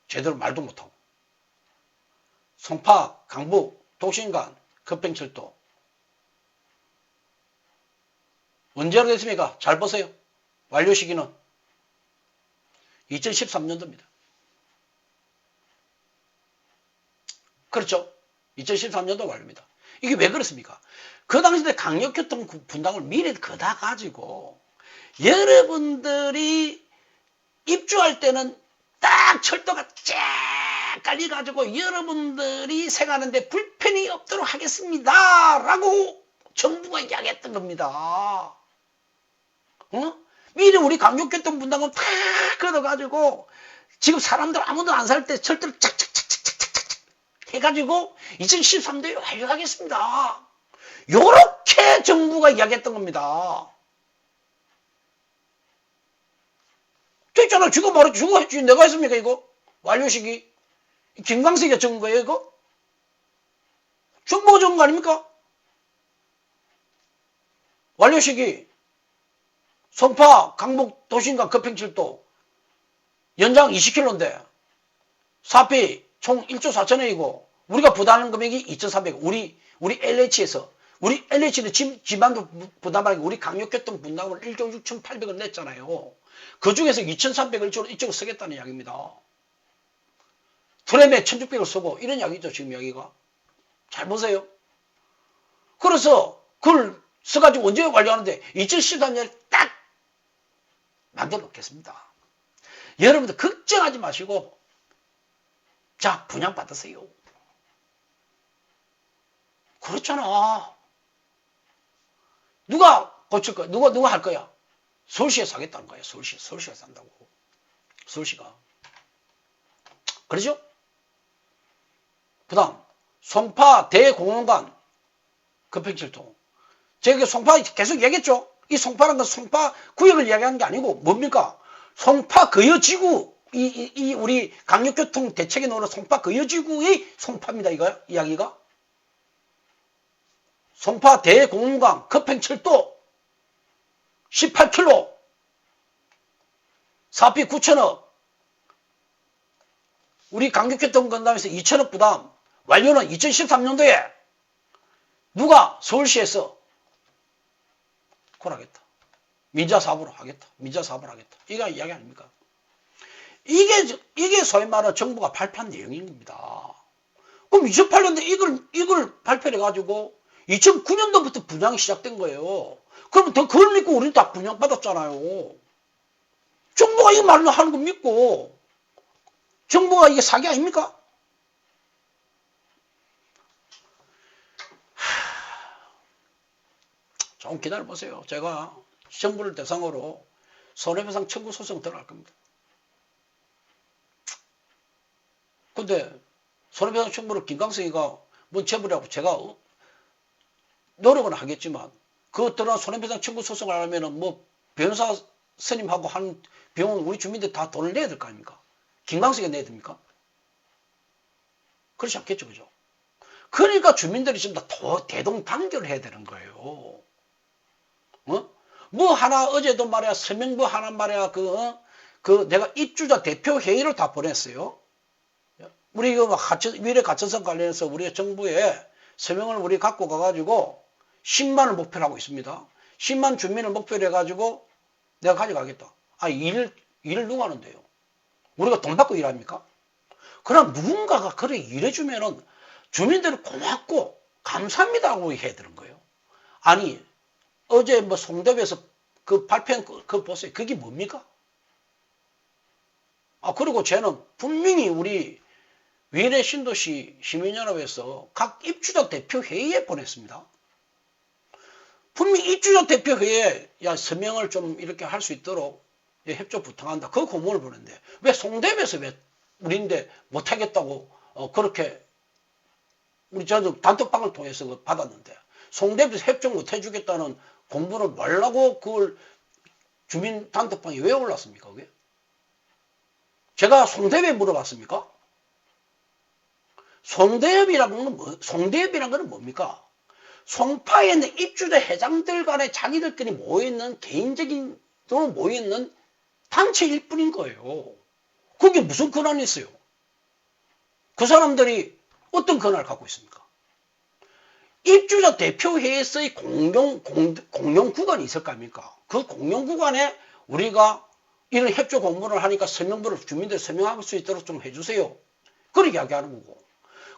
제대로 말도 못하고. 송파, 강북, 도심간, 급행철도. 언제로 됐습니까? 잘 보세요. 완료 시기는 2013년도입니다. 그렇죠? 2013년도 완료입니다. 이게 왜 그렇습니까? 그 당시에 강력교통 분당을 미리 거다 가지고 여러분들이 입주할 때는 딱 철도가 쫙 깔려가지고 여러분들이 생활하는데 불편이 없도록 하겠습니다. 라고 정부가 이야기했던 겁니다. 미리 우리 강력교통 분당을 탁 걷어가지고 지금 사람들 아무도 안 살 때 철도를 착착착착착착 해가지고 2013년도에 완료하겠습니다. 요렇게 정부가 이야기했던 겁니다. 됐잖아. 지금 바로 주고 했지. 내가 했습니까, 이거? 완료시기. 김광석이가 적은 거예요, 이거? 정부가 적은 거 아닙니까? 완료시기. 송파, 강북, 도심간 급행철도. 연장 20km인데. 사피 총 1조 4천억이고, 우리가 부담하는 금액이 2,300억. 우리 LH에서. 우리 LH는 지방도 부담하기 우리 강력교통 분담을 1조 6,800원 냈잖아요. 그 중에서 2,300을 이쪽으로 쓰겠다는 이야기입니다. 트램에 1,600을 쓰고 이런 이야기죠. 지금 이야기가. 잘 보세요. 그래서 그걸 써가지고 언제 완료하는데 2013년에 딱 만들어 놓겠습니다. 여러분들 걱정하지 마시고 자 분양 받으세요. 그렇잖아. 누가 고칠 거야? 누가 할 거야? 서울시에서 하겠다는 거야. 서울시에서 한다고. 서울시가. 그러죠? 그 다음 송파 대공원관 급행철도. 제가 송파 계속 얘기했죠. 이 송파라는 건 송파 구역을 이야기하는 게 아니고 뭡니까? 송파 거여지구 이 우리 강력교통 대책에 나오는 송파 거여지구의 송파입니다. 이거 이야기가. 송파 대공원관 급행철도 18km 사업비 9천억 우리 강력교통 건담에서 2천억 부담 완료는 2013년도에 누가 서울시에서 그걸 하겠다. 민자사업으로 하겠다. 민자사업을 하겠다. 이거 이야기 아닙니까? 이게 소위 말하는 정부가 발표한 내용인 겁니다. 그럼 2008년도에 이걸 발표를 해가지고 2009년도부터 분양이 시작된 거예요. 그러면 그걸 믿고 우리는 다 분양받았잖아요. 정부가 이 말을 하는 거 믿고 정부가 이게 사기 아닙니까? 좀 기다려보세요. 제가 정부를 대상으로 손해배상 청구 소송 들어갈 겁니다. 근데 손해배상 청구를 김강석이가 뭔 재벌이라고 제가 노력은 하겠지만 그 들어간 손해배상 청구 소송을 하려면 뭐 변호사 스님하고 한 비용은 우리 주민들 다 돈을 내야 될 거 아닙니까? 김강석이가 내야 됩니까? 그렇지 않겠죠, 그죠? 그러니까 주민들이 지금 다 대동단결을 해야 되는 거예요. 뭐 하나 어제도 말이야 서명부 하나 말이야 그 내가 입주자 대표 회의를 다 보냈어요. 우리 그 위례 가천성 관련해서 우리 정부에 서명을 우리 갖고 가가지고 10만을 목표로 하고 있습니다. 10만 주민을 목표로 해가지고 내가 가져가겠다. 아, 일을 누가 하는데요? 우리가 돈 받고 일합니까? 그럼 누군가가 그래 일해주면은 주민들은 고맙고 감사합니다 하고 해야 되는 거예요. 아니, 어제 뭐 송대에서 그 발표한 그거 보세요. 그게 뭡니까? 아, 그리고 쟤는 분명히 우리 위례 신도시 시민연합에서 각 입주자 대표 회의에 보냈습니다. 분명히 입주자 대표 회의에 야 서명을 좀 이렇게 할 수 있도록 협조 부탁한다. 그 공문을 보냈는데 왜 송대에서 왜 우리인데 못하겠다고 그렇게 우리 저도 단톡방을 통해서 받았는데 송대에서 협조 못해주겠다는 공문을 말라고 그걸 주민 단톡방에 왜 올랐습니까? 그게? 제가 송대에 물어봤습니까? 송대협이라는 건 뭡니까? 송파에 있는 입주자 회장들 간에 자기들끼리 모여있는 개인적인으로 모여있는 단체일 뿐인 거예요. 그게 무슨 권한이 있어요? 그 사람들이 어떤 권한을 갖고 있습니까? 입주자 대표회에서의 공용 구간이 있을 거 아닙니까? 그 공용 구간에 우리가 이런 협조 공문을 하니까 서명부를 주민들 서명할 수 있도록 좀 해주세요. 그렇게 이야기하는 거고.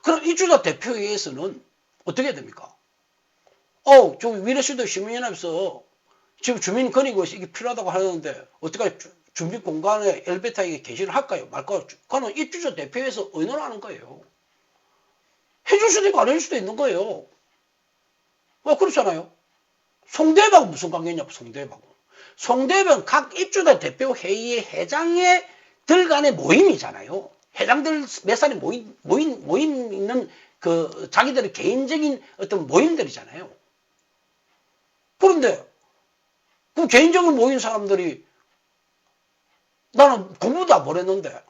그럼 입주자 대표회에서는 어떻게 해야 됩니까? 저 위례시도 시민연합에서 지금 주민 건의고 이게 필요하다고 하는데 어떻게 주민 공간에 엘베타에게 게시를 할까요? 말까요? 그거는 입주자 대표회에서 의논을 하는 거예요. 해줄 수도 있고 안 해줄 수도 있는 거예요. 그렇잖아요. 송대회하고 무슨 관계냐고, 송대회하고. 송대회는 각 입주자 대표 회의의 회장들 간의 모임이잖아요. 회장들 몇 살이 모임 있는 그 자기들의 개인적인 어떤 모임들이잖아요. 그런데 그 개인적으로 모인 사람들이 나는 공부도 안 보냈는데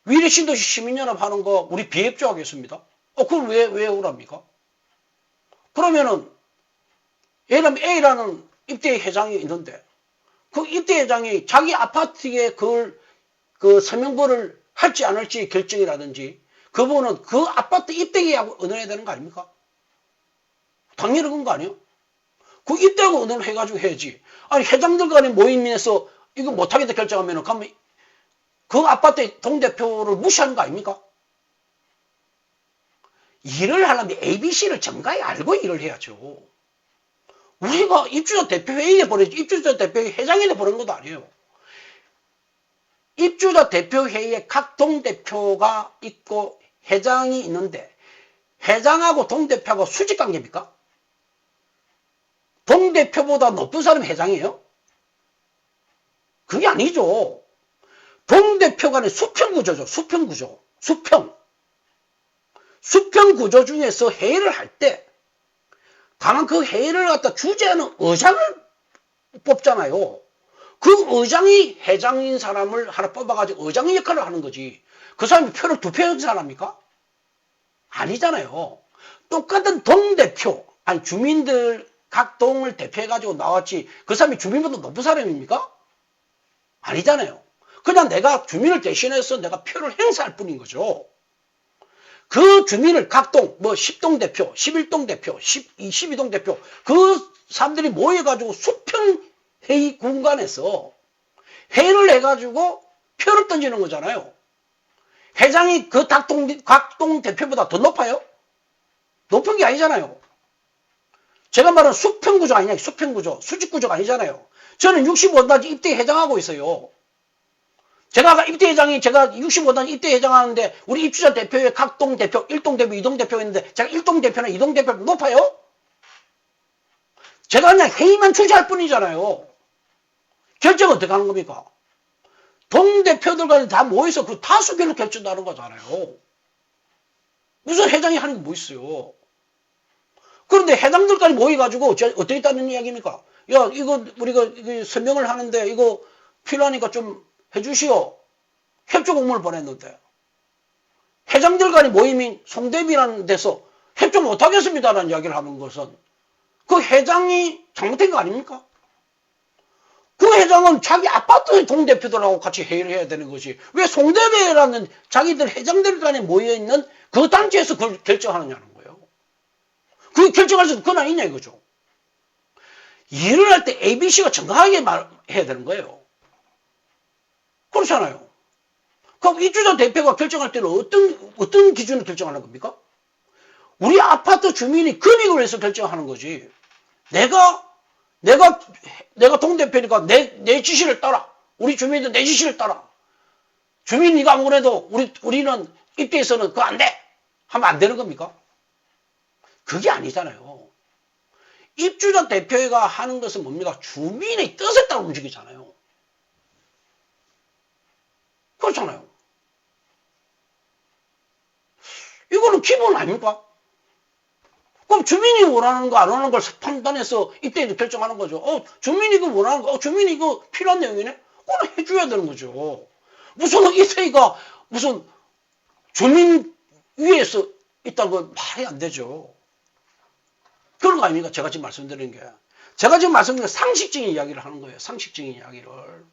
위례 신도시 시민연합 하는 거 우리 비협조하겠습니다. 그걸 왜 오랍니까? 그러면은 A라는 입대 회장이 있는데 그 입대 회장이 자기 아파트에 그 서명부를 할지 안 할지 결정이라든지 그 부분은 그 아파트 입대계약하고 의논해야 되는 거 아닙니까? 당연히 그런 거 아니에요? 그 입대하고 의논을 해가지고 해야지. 아니, 회장들 간의 모임에서 이거 못하겠다 결정하면 가면 그 아파트 동대표를 무시하는 거 아닙니까? 일을 하려면 ABC를 정가에 알고 일을 해야죠. 우리가 입주자 대표회의에 보내지, 입주자 대표회의 회장회의에 보낸 것도 아니에요. 입주자 대표회의에 각 동대표가 있고 회장이 있는데 회장하고 동대표하고 수직관계입니까? 동대표보다 높은 사람이 회장이에요? 그게 아니죠. 동대표 간의 수평구조죠. 수평구조. 수평구조 중에서 회의를 할 때 다만 그 회의를 갖다 주재하는 의장을 뽑잖아요. 그 의장이 회장인 사람을 하나 뽑아가지고 의장의 역할을 하는 거지. 그 사람이 표를 두 표 한 사람입니까? 아니잖아요. 똑같은 동대표, 아니 주민들 각 동을 대표해가지고 나왔지 그 사람이 주민보다 높은 사람입니까? 아니잖아요. 그냥 내가 주민을 대신해서 내가 표를 행사할 뿐인 거죠. 그 주민을 각 동, 뭐 10동 대표, 11동 대표, 12동 대표 그 사람들이 모여가지고 수평회의 공간에서 회의를 해가지고 표를 던지는 거잖아요. 회장이 그 각 동 대표보다 더 높아요? 높은 게 아니잖아요. 제가 말하는 수평구조 아니냐, 수평구조, 수직구조가 아니잖아요. 저는 65단지 입대 회장하고 있어요. 제가 입대 회장이, 제가 65단지 입대 회장하는데, 우리 입주자 대표의 각 동 대표, 1동 대표, 2동 대표 있는데, 제가 1동 대표나 2동 대표 높아요? 제가 그냥 회의만 주재할 뿐이잖아요. 결정은 어떻게 하는 겁니까? 동 대표들과 다 모여서 그 다수결로 결정하는 거잖아요. 무슨 회장이 하는 게 뭐 있어요? 그런데 회장들까지 모여가지고 어떻게 했다는 이야기입니까? 야, 이거 우리가 설명을 하는데 이거 필요하니까 좀 해주시오. 협조 공문을 보냈는데 회장들 간의 모임인 송대비라는 데서 협조 못하겠습니다라는 이야기를 하는 것은 그 회장이 잘못된 거 아닙니까? 그 회장은 자기 아파트 동대표들하고 같이 회의를 해야 되는 것이 왜 송대비라는 자기들 회장들 간에 모여있는 그 단체에서 그걸 결정하느냐는 거예요. 그게 결정할 수 그건 아니냐 이거죠. 일을 할 때 ABC가 정확하게 말해야 되는 거예요. 그렇잖아요. 그럼 입주자 대표가 결정할 때는 어떤 기준으로 결정하는 겁니까? 우리 아파트 주민이 권익을 위해서 결정하는 거지. 내가 동대표니까 내 지시를 따라. 우리 주민들 내 지시를 따라. 주민이가 아무래도 우리는 입대에서는 그거 안 돼. 하면 안 되는 겁니까? 그게 아니잖아요. 입주자 대표회가 하는 것은 뭡니까? 주민의 뜻에 따라 움직이잖아요. 그렇잖아요. 이거는 기본 아닙니까? 그럼 주민이 원하는 거 안 원하는 걸 판단해서 입대에도 결정하는 거죠. 주민이 이거 원하는 거, 주민이 이거 필요한 내용이네? 그건 해줘야 되는 거죠. 무슨 입대가 무슨 주민 위에서 있다는 건 말이 안 되죠. 그런 거 아닙니까? 제가 지금 말씀드리는 게. 제가 지금 말씀드리는 게 상식적인 이야기를 하는 거예요. 상식적인 이야기를.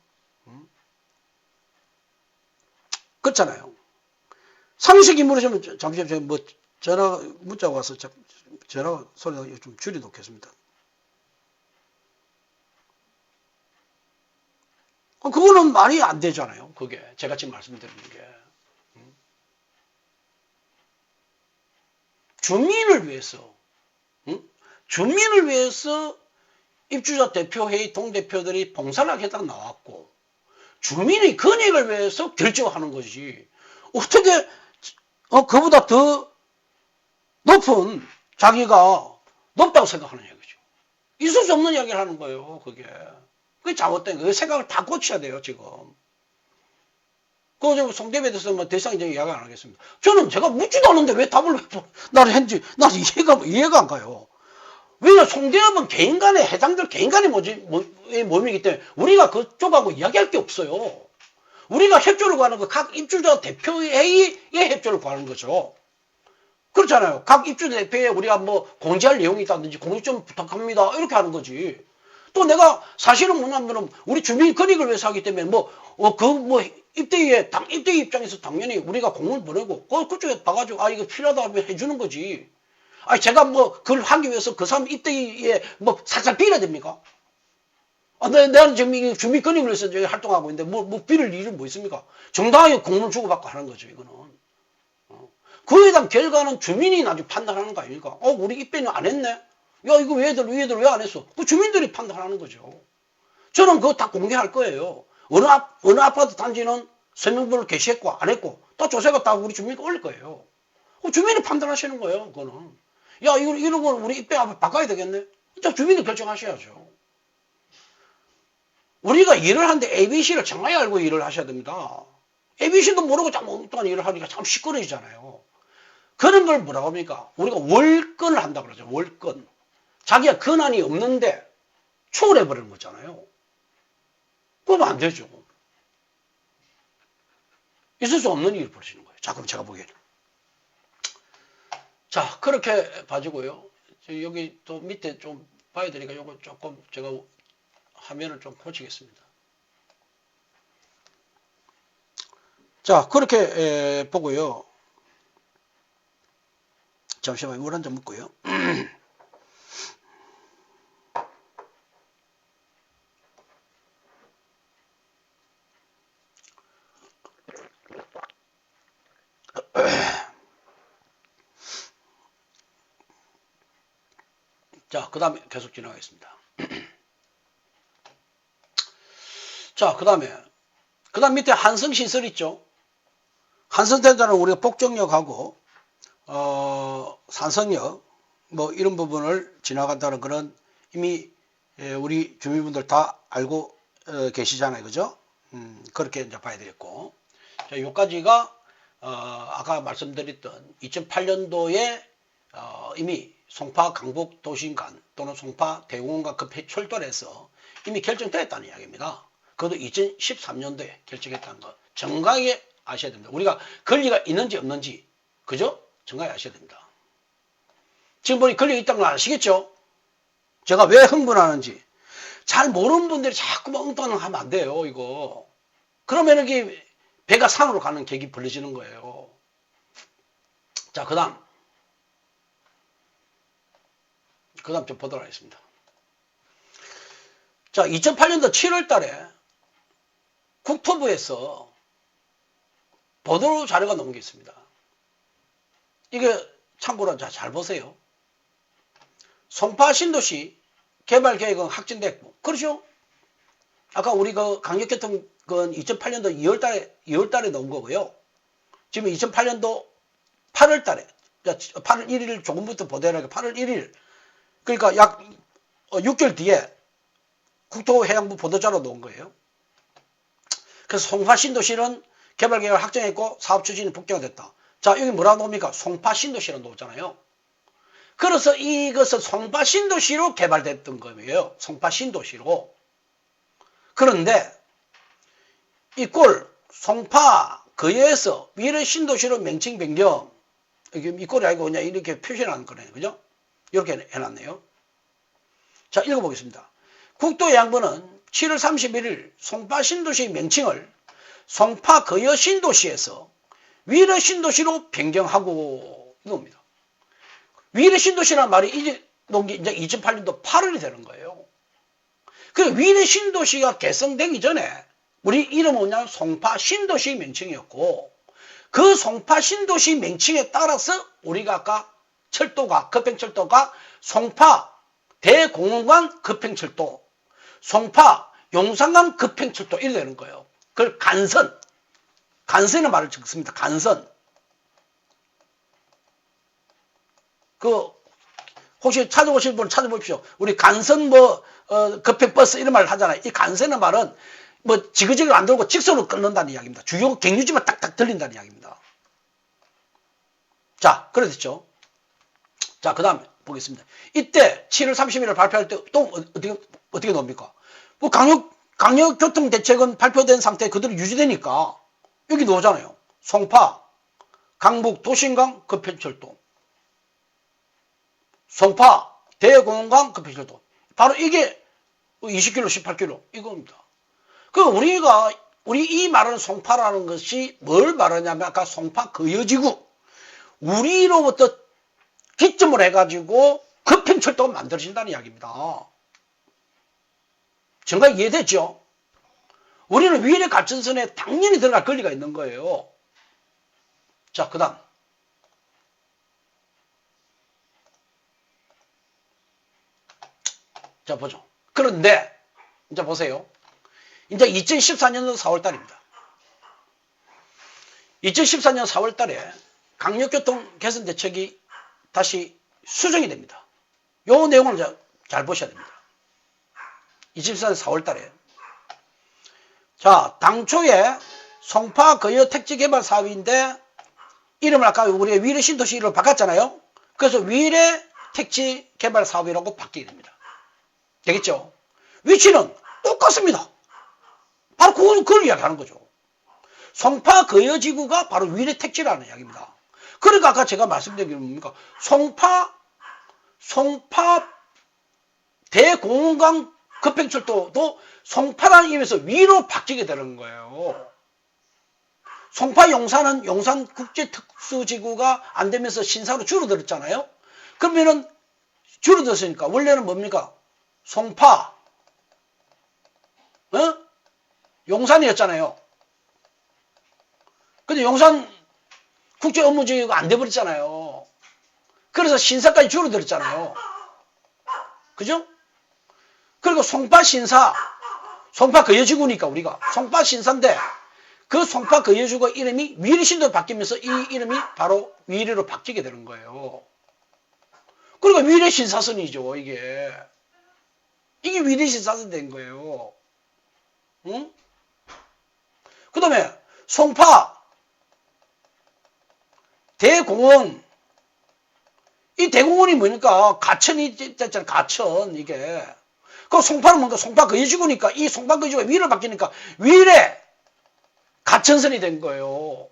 그렇잖아요. 상식이 물으시면, 잠시만요. 뭐, 문자가 와서 전화 소리가 좀 줄여놓겠습니다. 그거는 말이 안 되잖아요. 그게. 제가 지금 말씀드리는 게. 주민을 위해서, 주민을 위해서 입주자 대표회의 동대표들이 봉사를 하겠다고 나왔고, 주민의 권익을 위해서 결정하는 것이지, 어떻게, 그보다 더 높은 자기가 높다고 생각하는 얘기죠. 있을 수 없는 이야기를 하는 거예요, 그게. 그게 잘못된 거예요. 그 생각을 다 고쳐야 돼요, 지금. 그 송대비에 대해서 뭐 대상 이제 이야기 안 하겠습니다. 저는 제가 묻지도 않는데 왜 답을 나를 했는지, 나는 이해가 안 가요. 왜냐, 송대업은 개인 간의, 회장들 개인 간의 모임이기 때문에 우리가 그쪽하고 이야기할 게 없어요. 우리가 협조를 구하는 거 각 입주자 대표회의의 협조를 구하는 거죠. 그렇잖아요. 각 입주자 대표에 우리가 뭐 공지할 내용이 있다든지 공지 좀 부탁합니다. 이렇게 하는 거지. 또 내가 사실은 뭐냐면 우리 주민 권익을 위해서 하기 때문에 입대의 입대 입장에서 당연히 우리가 공을 보내고 그쪽에 봐가지고 이거 필요하다 하면 해주는 거지. 아니, 제가 뭐, 그걸 하기 위해서 그 사람 입대에 뭐, 살살 빌어야 됩니까? 내가 지금 이 주민권익을 위해서 저기 활동하고 있는데, 뭐, 빌을 일이 뭐 있습니까? 정당하게 공문 주고받고 하는 거죠, 이거는. 그에 대한 결과는 주민이 나중에 판단하는 거 아닙니까? 우리 입대는 안 했네? 야, 이거 얘들 왜 안 했어? 그 주민들이 판단하는 거죠. 저는 그거 다 공개할 거예요. 어느 아파트 단지는 서명부를 게시했고, 안 했고, 또 조세가 다 우리 주민이 올릴 거예요. 주민이 판단하시는 거예요, 그거는. 야, 이런 거 우리 입대 앞에 바꿔야 되겠네? 진짜 주민이 결정하셔야죠. 우리가 일을 하는데 ABC를 정확히 알고 일을 하셔야 됩니다. ABC도 모르고 참 엉뚱한 일을 하니까 참 시끄러지잖아요. 그런 걸 뭐라고 합니까? 우리가 월권을 한다고 그러죠. 월권. 자기가 권한이 없는데 초월해버리는 거잖아요. 그러면 안 되죠. 있을 수 없는 일을 벌이시는 거예요. 자, 그럼 제가 보기에는. 자, 그렇게 봐주고요. 여기 또 밑에 좀 봐야 되니까 요거 조금 제가 화면을 좀 고치겠습니다. 자, 그렇게 보고요. 잠시만요. 물 한 잔 먹고요. 자, 그 다음에 계속 진행하겠습니다. 자, 그 다음 밑에 한성시설 있죠? 한성대전은 우리가 복정역하고, 산성역, 뭐, 이런 부분을 지나간다는 그런 이미, 우리 주민분들 다 알고 계시잖아요. 그죠? 그렇게 이제 봐야 되겠고. 자, 요까지가, 아까 말씀드렸던 2008년도에, 이미 송파 강북 도심간 또는 송파 대공원간 급해 철도를 해서 이미 결정됐다는 이야기입니다. 그것도 2013년도에 결정했다는 거 정확하게 아셔야 됩니다. 우리가 권리가 있는지 없는지, 그죠? 정확히 아셔야 됩니다. 지금 보니 권리가 있다는 거 아시겠죠? 제가 왜 흥분하는지. 잘 모르는 분들이 자꾸 엉뚱한 거 하면 안 돼요, 이거. 그러면 이게 배가 산으로 가는 객이 벌어지는 거예요. 자, 그 다음 좀 보도록 하겠습니다. 자, 2008년도 7월 달에 국토부에서 보도 자료가 나온 게 있습니다. 이게 참고로 잘 보세요. 송파 신도시 개발 계획은 확정됐고, 그렇죠? 아까 우리 그 강력교통은 2008년도 2월 달에 나온 거고요. 지금 2008년도 8월 달에, 8월 1일 조금부터 보도하니까 8월 1일, 그러니까 약 6개월 뒤에 국토해양부 보도자료 나온 거예요. 그래서 송파 신도시는 개발 계획을 확정했고 사업 추진이 복잡화됐다. 자, 여기 뭐라고 나옵니까? 송파 신도시라고 나오잖아요. 그래서 이것은 송파 신도시로 개발됐던 거예요. 송파 신도시로. 그런데 이 송파 거여에서 미래 신도시로 명칭 변경, 이 꼴이 아니고 그냥 이렇게 표시해놓은 거네요. 그죠? 이렇게 해놨네요. 자, 읽어보겠습니다. 국토해양부는 7월 31일 송파 신도시 명칭을 송파 거여 신도시에서 위례 신도시로 변경하고 이겁니다. 위례 신도시라는 말이 이제 2008년도 8월이 되는 거예요. 그 위례 신도시가 개성되기 전에 우리 이름은 뭐냐? 송파 신도시 명칭이었고, 그 송파 신도시 명칭에 따라서 우리가 아까 급행철도가 송파 대공원간 급행철도, 송파 용산간 급행철도 이렇게 되는 거예요. 그걸 간선의 말을 적습니다. 간선. 혹시 찾아보실 분 찾아보십시오. 우리 간선 급행버스 이런 말을 하잖아요. 이 간선의 말은 지그재그를 안 돌고 직선으로 끊는다는 이야기입니다. 주요 경유지만 딱딱 들린다는 이야기입니다. 자, 그랬죠. 자, 그 다음에 보겠습니다. 이때 7월 30일을 발표할 때 또 어떻게 나옵니까? 강력교통대책은 발표된 상태에 그대로 유지되니까 여기 나오잖아요. 송파, 강북 도심간 급행철도, 송파 대공원간 급행철도. 바로 이게 20km, 18km 이겁니다. 우리 이 말하는 송파라는 것이 뭘 말하냐면 아까 송파 거여지구, 우리로부터 기점으로 해가지고 급행철도가 만들어진다는 이야기입니다. 정말 이해되죠? 우리는 위례 가천선에 당연히 들어갈 권리가 있는 거예요. 자, 그 다음. 자, 보죠. 그런데, 이제 보세요. 이제 2014년도 4월달입니다. 2014년 4월달에 강력교통 개선 대책이 다시 수정이 됩니다. 요 내용을 잘 보셔야 됩니다. 2014년 4월달에. 자, 당초에 송파 거여 택지 개발 사업인데 이름을 아까 우리가 위례 신도시 이름을 바꿨잖아요. 그래서 위례 택지 개발 사업이라고 바뀌게 됩니다. 되겠죠? 위치는 똑같습니다. 바로 그걸 이야기하는 거죠. 송파 거여지구가 바로 위례 택지라는 이야기입니다. 그러니까 아까 제가 말씀드린 게 뭡니까? 송파 대공강 급행철도도 송파라는 의미에서 위로 바뀌게 되는 거예요. 송파 용산은 용산 국제특수지구가 안 되면서 신사로 줄어들었잖아요. 그러면은 줄어들었으니까 원래는 뭡니까? 송파, 용산이었잖아요. 근데 용산 국제업무지구가 안 돼버렸잖아요. 그래서 신사까지 줄어들었잖아요. 그죠? 그리고 송파 신사, 송파 거여지구니까 우리가 송파 신사인데 그 송파 거여지구 이름이 위례신도로 바뀌면서 이 이름이 바로 위례로 바뀌게 되는 거예요. 그러니까 위례 신사선이죠, 이게. 이게 위례 신사선 된 거예요. 응? 그 다음에 송파 대공원. 이 대공원이 뭐니까 가천이 됐잖아. 가천 이게. 그 송파는 뭔가 송파 거여지구니까 이 송파 거여지구가 위로 바뀌니까 위례 가천선이 된 거예요.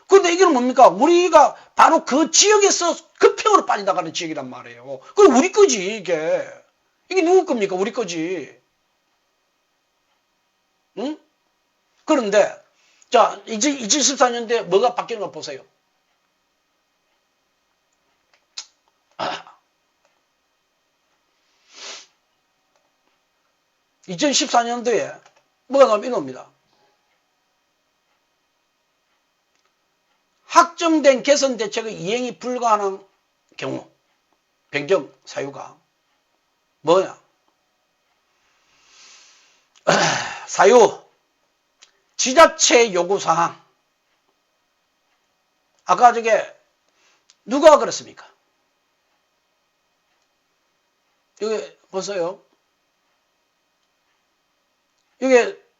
그런데 이게 뭡니까? 우리가 바로 그 지역에서 급행으로 빠져나가는 지역이란 말이에요. 그럼 우리 거지 이게. 이게 누구 겁니까? 우리 거지. 응? 그런데 자, 2014년도에 뭐가 바뀌는 거 보세요. 2014년도에 뭐가 나오면 이겁니다. 확정된 개선 대책의 이행이 불가하는 경우 변경 사유가 뭐냐? 사유 지자체 요구사항. 아까 저게 누가 그랬습니까? 여기 보세요.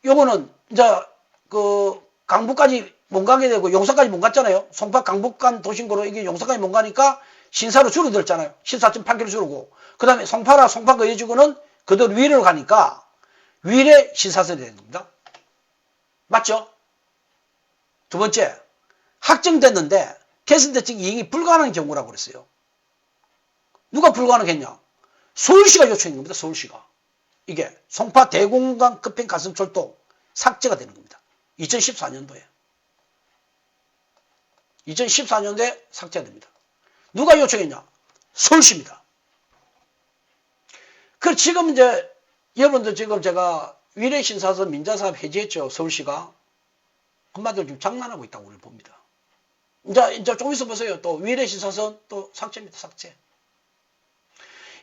요거는 이제 그 강북까지 못 가게 되고 용산까지 못 갔잖아요. 송파 강북간 도심고로 이게 용산까지 못 가니까 신사로 줄어들었잖아요. 14.8km 줄고. 그 다음에 송파 거여지구는 그대로 위례로 가니까 위례 신사선이 되는 겁니다. 맞죠? 두 번째, 확정됐는데 개선대책 이행이 불가능한 경우라고 그랬어요. 누가 불가능했냐? 서울시가 요청한 겁니다. 서울시가. 이게 송파 대공강 급행 가슴철도 삭제가 되는 겁니다. 2014년도에. 2014년도에 삭제가 됩니다. 누가 요청했냐? 서울시입니다. 그 지금 이제 여러분들 지금 제가 위례신사선 민자사업 해지했죠. 서울시가. 한마디로 지금 장난하고 있다고 우리 봅니다. 이제 좀 있어 보세요. 또 위례신사선 또 삭제입니다. 삭제.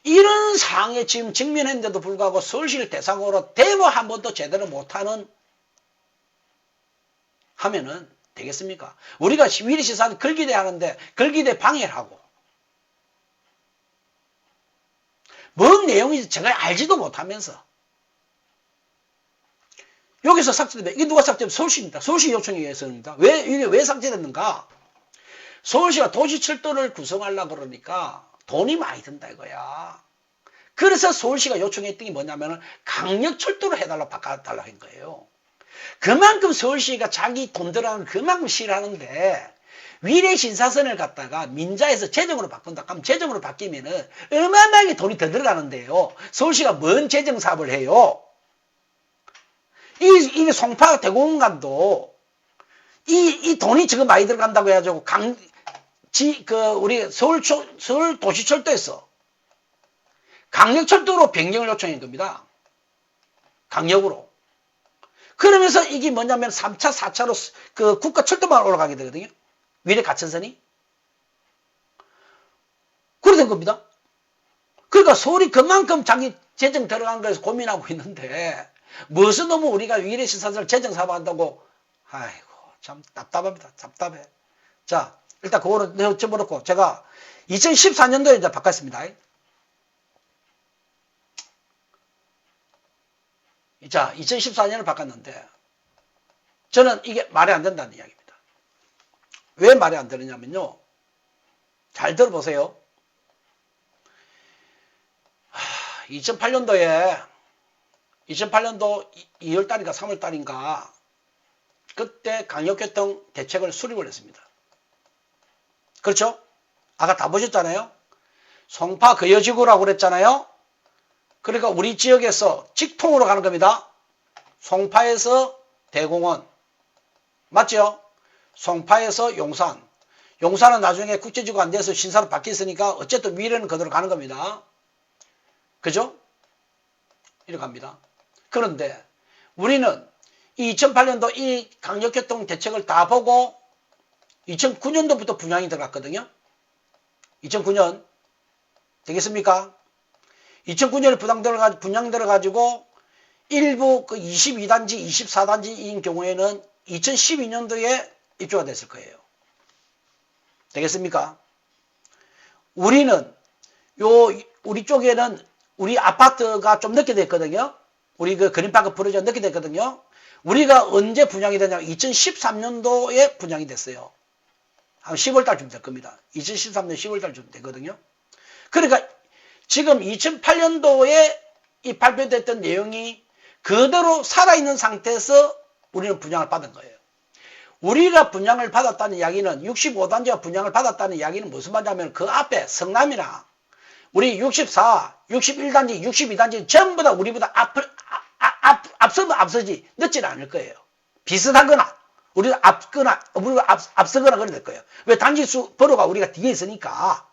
이런 상황에 지금 직면했는데도 불구하고 서울시를 대상으로 데모 한 번도 제대로 못하는 하면은 되겠습니까? 우리가 위례신사선 걸기대 하는데 걸기대 방해를 하고 뭔 내용인지 제가 알지도 못하면서 여기서 삭제되면 이게 누가 삭제되면 서울시입니다. 서울시 요청에 의해서입니다. 이게 왜 삭제됐는가? 서울시가 도시철도를 구성하려고 그러니까 돈이 많이 든다 이거야. 그래서 서울시가 요청했던 게 뭐냐면 강력철도로 해달라고 바꿔달라고 한 거예요. 그만큼 서울시가 자기 돈 들어가는 그만큼 싫어하는데 위례 신사선을 갖다가 민자에서 재정으로 바꾼다 하면 재정으로 바뀌면은 어마어마하게 돈이 더 들어가는데요. 서울시가 뭔 재정 사업을 해요? 이게 송파 대공원간도 이 돈이 지금 많이 들어간다고 해가지고 우리 서울 도시철도에서 강력철도로 변경을 요청한 겁니다. 강력으로. 그러면서 이게 뭐냐면 3차, 4차로 그 국가철도만 올라가게 되거든요. 위례 가천선이. 그래 된 겁니다. 그러니까 서울이 그만큼 자기 재정 들어간 거에서 고민하고 있는데 무슨 놈은 우리가 위례 시설을 재정 사업한다고. 아이고 참 답답합니다. 답답해. 자 일단 그거는 접어놓고 제가 2014년도에 이제 바꿨습니다. 자 2014년을 바꿨는데 저는 이게 말이 안 된다는 이야기입니다. 왜 말이 안 되느냐면요. 잘 들어보세요. 2008년도 2월달인가 3월달인가 그때 강력교통 대책을 수립을 했습니다. 그렇죠? 아까 다 보셨잖아요. 송파 거여지구라고 그랬잖아요. 그러니까 우리 지역에서 직통으로 가는 겁니다. 송파에서 대공원 맞죠? 송파에서 용산. 용산은 나중에 국제지구 안 돼서 신사로 바뀌었으니까 어쨌든 위례는 그대로 가는 겁니다. 그죠? 이렇게 갑니다. 그런데 우리는 2008년도 이 강력교통 대책을 다 보고 2009년도부터 분양이 들어갔거든요. 2009년 되겠습니까? 2009년에 분양 들어가지고 일부 그 22단지, 24단지인 경우에는 2012년도에 입주가 됐을 거예요. 되겠습니까? 우리는 우리 쪽에는 우리 아파트가 좀 늦게 됐거든요. 우리 그 그린파크 프로젝트 늦게 됐거든요. 우리가 언제 분양이 되냐면 2013년도에 분양이 됐어요. 한 10월달쯤 될 겁니다. 2013년 10월달쯤 되거든요. 그러니까 지금 2008년도에 이 발표됐던 내용이 그대로 살아있는 상태에서 우리는 분양을 받은 거예요. 우리가 분양을 받았다는 이야기는 65단지가 분양을 받았다는 이야기는 무슨 말이냐면 그 앞에 성남이나 우리 64, 61단지, 62단지 전부 다 우리보다 앞서면 앞서지 늦지는 않을 거예요. 비슷하거나 우리가 앞서거나 그래 될 거예요. 왜 단지수 번호가 우리가 뒤에 있으니까.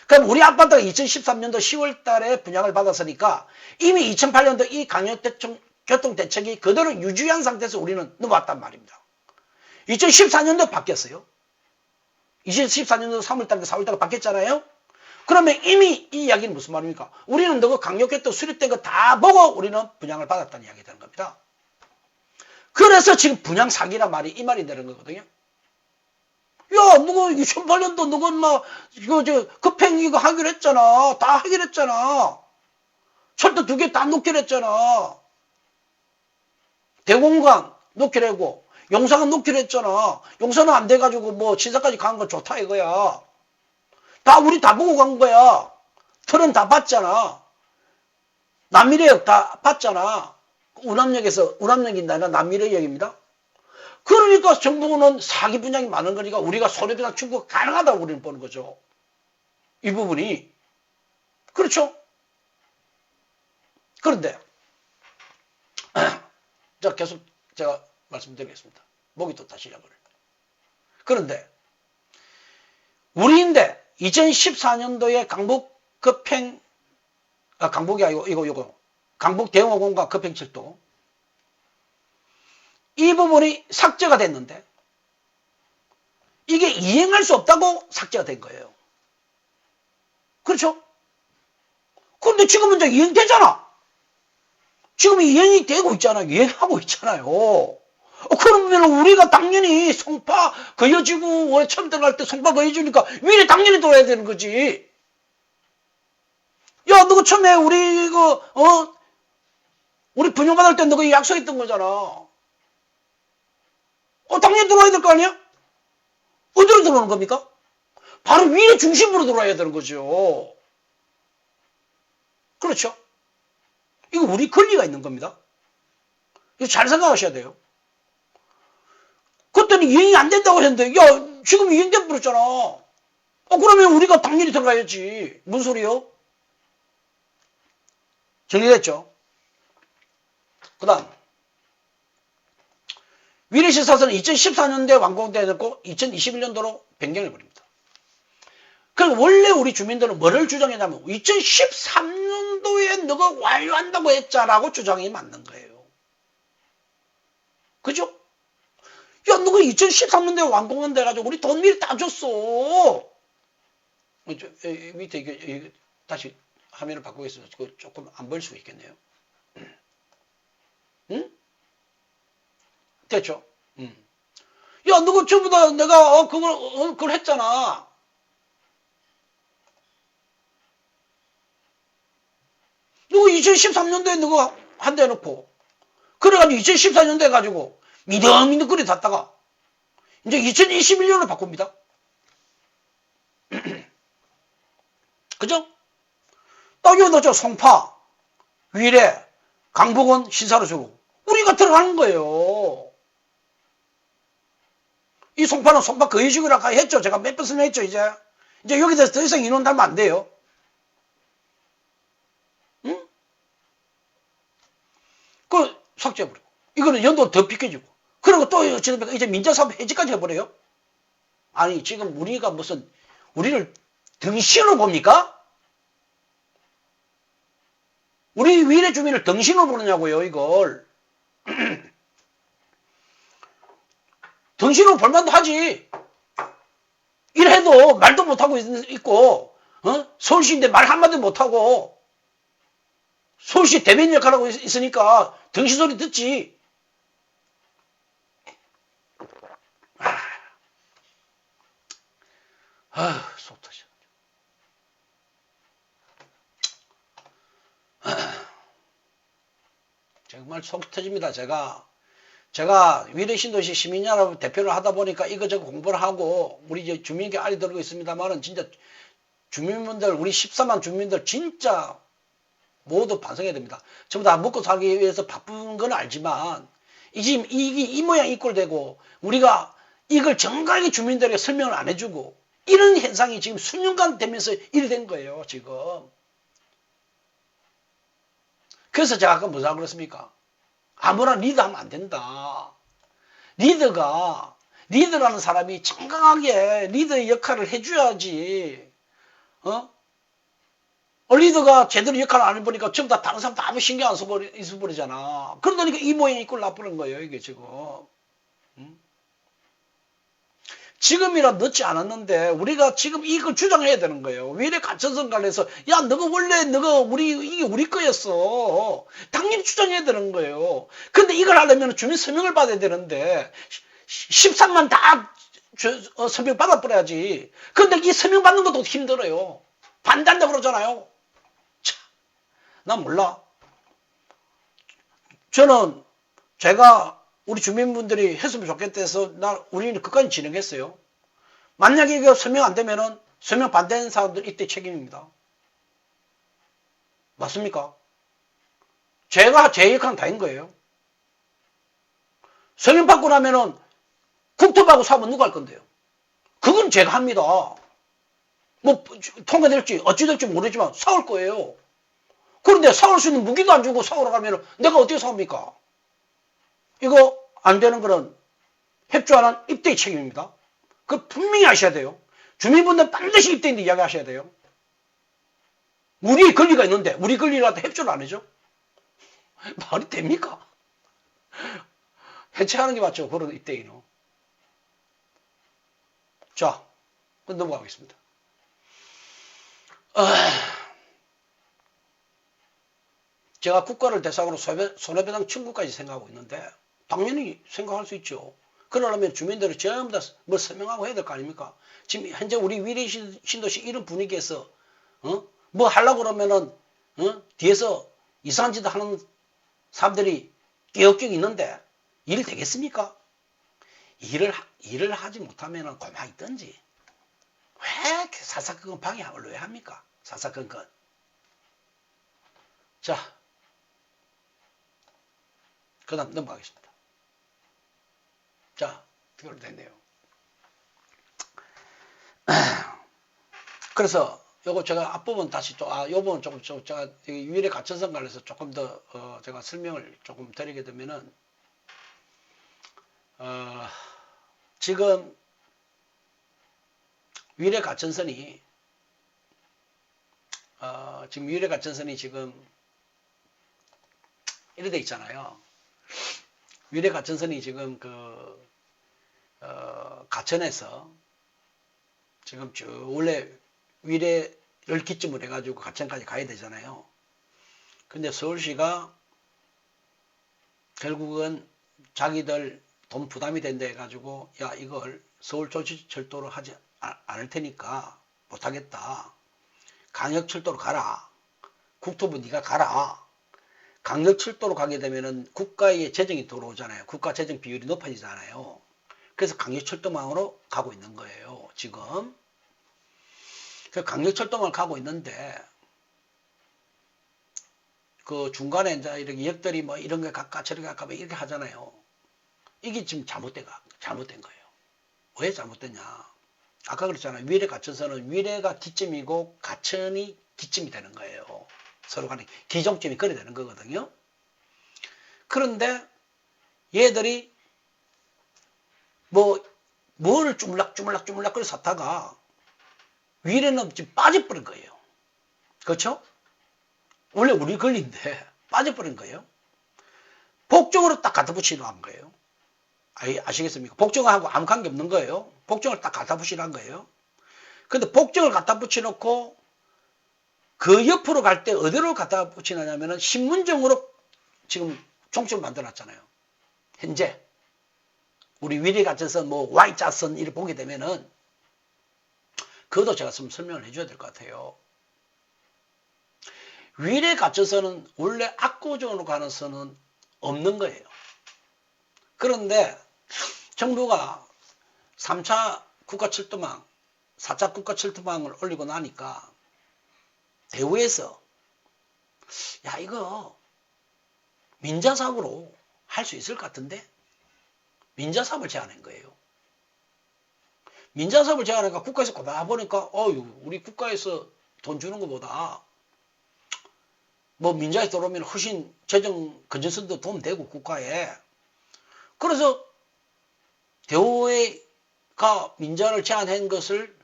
그럼 우리 아파트가 2013년도 10월 달에 분양을 받았으니까 이미 2008년도 이 강력교통대책이 그대로 유지한 상태에서 우리는 넘어왔단 말입니다. 2014년도 바뀌었어요. 2014년도 3월달인가 4월달에 바뀌었잖아요. 그러면 이미 이 이야기는 무슨 말입니까? 우리는 너가 강력교통 수립된 거 다 보고 우리는 분양을 받았다는 이야기 되는 겁니다. 그래서 지금 분양 사기란 말이 이 말이 되는 거거든요. 야, 누가 2008년도 누가 막 급행 이거 하기로 했잖아. 다 하기로 했잖아. 철도 2개 다 놓기로 했잖아. 대공강 놓기로 하고 용산은 놓기로 했잖아. 용산은 안 돼가지고 뭐 신사까지 가는 건 좋다 이거야. 다 우리 다 보고 간 거야. 틀은 다 봤잖아. 남미래역 다 봤잖아. 운암역이 아니라 남미래역입니다. 그러니까 정부는 사기 분양이 많은 거니까 우리가 손해배상 청구가 가능하다고 우리는 보는 거죠. 이 부분이. 그렇죠? 그런데 자 계속 제가 말씀드리겠습니다. 목이 또 다시 약을. 그런데 우리인데 2014년도에 강북 급행 강북이 아니고 이거 강북 대형호공과 급행철도 이 부분이 삭제가 됐는데 이게 이행할 수 없다고 삭제가 된 거예요. 그렇죠? 그런데 지금은 이제 이행되잖아. 지금 이행이 되고 있잖아요. 이행하고 있잖아요. 그러면 우리가 당연히 송파 거여지구 원래 처음 들어갈 때 송파 거여지니까 위에 당연히 돌아야 되는 거지. 야, 너가 처음에 우리 분양받을 때 너가 약속했던 거잖아. 당연히 들어와야 될 거 아니야? 어디로 들어오는 겁니까? 바로 위에 중심으로 들어와야 되는 거죠. 그렇죠? 이거 우리 권리가 있는 겁니다. 이거 잘 생각하셔야 돼요. 그때는 이행이 안 된다고 했는데, 야, 지금 이행돼 버렸잖아. 그러면 우리가 당연히 들어가야지. 무슨 소리요? 정리됐죠? 그 다음, 위례시사선은 2014년도에 완공되었고 2021년도로 변경해버립니다. 그리고 원래 우리 주민들은 뭐를 주장했냐면 2013년도에 너가 완료한다고 했자라고 주장이 맞는 거예요. 그죠? 야, 너가 2013년도에 완공한다 해가지고 우리 돈 미리 다 줬어. 밑에 이게 다시 화면을 바꾸겠습니다. 조금 안 보일 수 있겠네요. 응? 됐죠? 야, 너가 전부 다 내가 그걸 했잖아. 너가 2013년도에 너가 한다 해놓고 그래가지고 2014년도에 해가지고 미덕미덕거리 닫다가 이제 2021년으로 바꿉니다. 그죠? 딱 여기다 저 송파, 위례, 강북은 신사로 주고 우리가 들어가는 거예요. 이 송파는 송파 거의식이라고 했죠. 제가 몇 번 설명했죠. 이제 여기서 더 이상 인원 달면 안 돼요. 응? 그 삭제해버리고 이거는 연도 더 비켜지고 그리고 또 이제 민자사업 해지까지 해버려요. 아니 지금 우리가 무슨 우리를 등신으로 봅니까? 우리 위례 주민을 등신으로 보느냐고요 이걸. 등신으로 볼만도 하지. 이래도 말도 못하고 있고 서울시인데 말 한마디 못하고 서울시 대변인 역할하고 있으니까 등신 소리 듣지. 속 터져. 정말 속 터집니다. 제가 위례 신도시 시민연합 대표를 하다 보니까 이거저거 공부를 하고 우리 이제 주민에게 알려드리고 있습니다만은 진짜 주민분들 우리 14만 주민들 진짜 모두 반성해야 됩니다. 전부 다 먹고 살기 위해서 바쁜 건 알지만 지금 이 모양 이 꼴 되고 우리가 이걸 정갈하게 주민들에게 설명을 안 해주고 이런 현상이 지금 수년간 되면서 일이 된 거예요. 지금. 그래서 제가 아까 뭐라고 그랬습니까? 아무나 리드하면 안 된다. 리더라는 사람이 정강하게 리더의 역할을 해줘야지. 리더가 제대로 역할을 안 해보니까 전부 다 다른 사람 다 아무 신경 안 써버리잖아. 그러니까 이 모양이 꼴 나쁘는 거예요. 이게 지금. 지금이라 늦지 않았는데 우리가 지금 이걸 주장해야 되는 거예요. 위례 가천선 관련해서 야 너가 원래 이게 우리 거였어. 당연히 주장해야 되는 거예요. 근데 이걸 하려면 주민 서명을 받아야 되는데 13만 다 서명 받아버려야지. 근데 이 서명 받는 것도 힘들어요. 반대한다고 그러잖아요. 참, 난 몰라. 저는 제가 우리 주민분들이 했으면 좋겠다 해서 우리는 끝까지 진행했어요. 만약에 이거 서명 안 되면은 서명 반대하는 사람들 이때 책임입니다. 맞습니까? 제가 제 역할은 다인 거예요. 서명 받고 나면은 국토부하고 사업은 누가 할 건데요? 그건 제가 합니다. 뭐 통과될지 어찌 될지 모르지만 사올 거예요. 그런데 사올 수 있는 무기도 안 주고 사오러 가면은 내가 어떻게 사옵니까? 이거 안 되는 거는 협조하는 입대의 책임입니다. 그거 분명히 아셔야 돼요. 주민분들 반드시 입대인데 이야기하셔야 돼요. 우리 권리가 있는데 우리 권리라도 협조를 안 해줘? 말이 됩니까? 해체하는 게 맞죠. 그런 입대인은. 자, 넘어가겠습니다. 제가 국가를 대상으로 손해배상 청구까지 생각하고 있는데 당연히 생각할 수 있죠. 그러려면 주민들이 전부 다 뭐 서명하고 해야 될 거 아닙니까? 지금 현재 우리 위례 신도시 이런 분위기에서 뭐 하려고 그러면은 뒤에서 이상한 짓 하는 사람들이 깨어끼 있는데 일 되겠습니까? 일을 하지 못하면은 고만 있든지 왜 사사건건 방해를 왜 합니까? 사사건건. 자, 그 다음 넘어가겠습니다. 자, 이걸로 됐네요. 그래서 요거 제가 앞부분 다시 요 부분 조금 제가 위례 가천선 관련해서 조금 더 제가 설명을 조금 드리게 되면은 지금 위례가천선이 지금 위례가천선이 지금 이래 돼 있잖아요. 위례가천선이 지금 가천에서 지금 쭉 원래 위례를 기점으로 해가지고 가천까지 가야 되잖아요. 근데 서울시가 결국은 자기들 돈 부담이 된다 해가지고 야 이걸 서울조지철도로 하지 않을 테니까 못하겠다. 강역철도로 가라. 국토부 네가 가라. 강역철도로 가게 되면은 국가의 재정이 들어오잖아요. 국가 재정 비율이 높아지잖아요. 그래서 강역철도망으로 가고 있는 거예요. 지금. 그 강역철도망을 가고 있는데 그 중간에 이제 이렇게 역들이 뭐 이런 게 갈까 저런 게 갈까 뭐 이렇게 하잖아요. 이게 지금 잘못된 거예요. 왜 잘못됐냐? 아까 그랬잖아요. 위례 가천선은 위례가 기점이고 가천이 기점이 되는 거예요. 서로 간에 기종점이 그래 되는 거거든요. 그런데 얘들이 뭘 주물락주물락 그래 샀다가 위례는 지금 빠져버린 거예요. 그렇죠? 원래 우리 권리인데 빠져버린 거예요. 복종으로 딱 갖다 붙이려 한 거예요. 아시겠습니까? 복종하고 아무 관계 없는 거예요. 복종을 딱 갖다 붙이란 거예요. 근데 복종을 갖다 붙여놓고 그 옆으로 갈 때 어디로 갖다 붙이느냐면은 신문정으로 지금 총점을 만들어놨잖아요. 현재 우리 위례 갇혀선 뭐 Y자선 이렇게 보게 되면은 그것도 제가 좀 설명을 해줘야 될 것 같아요. 위례 갇혀서는 원래 압구정으로 가는 선은 없는 거예요. 그런데 정부가 3차 국가철도망, 4차 국가철도망을 올리고 나니까 대우에서 야 이거 민자사업으로 할 수 있을 것 같은데 민자사업을 제안한 거예요. 민자사업을 제안하니까 국가에서 보니까 우리 국가에서 돈 주는 것보다 뭐 민자에 들어오면 훨씬 재정 건전성도 도움되고 국가에 그래서 대우가 민자를 제안한 것을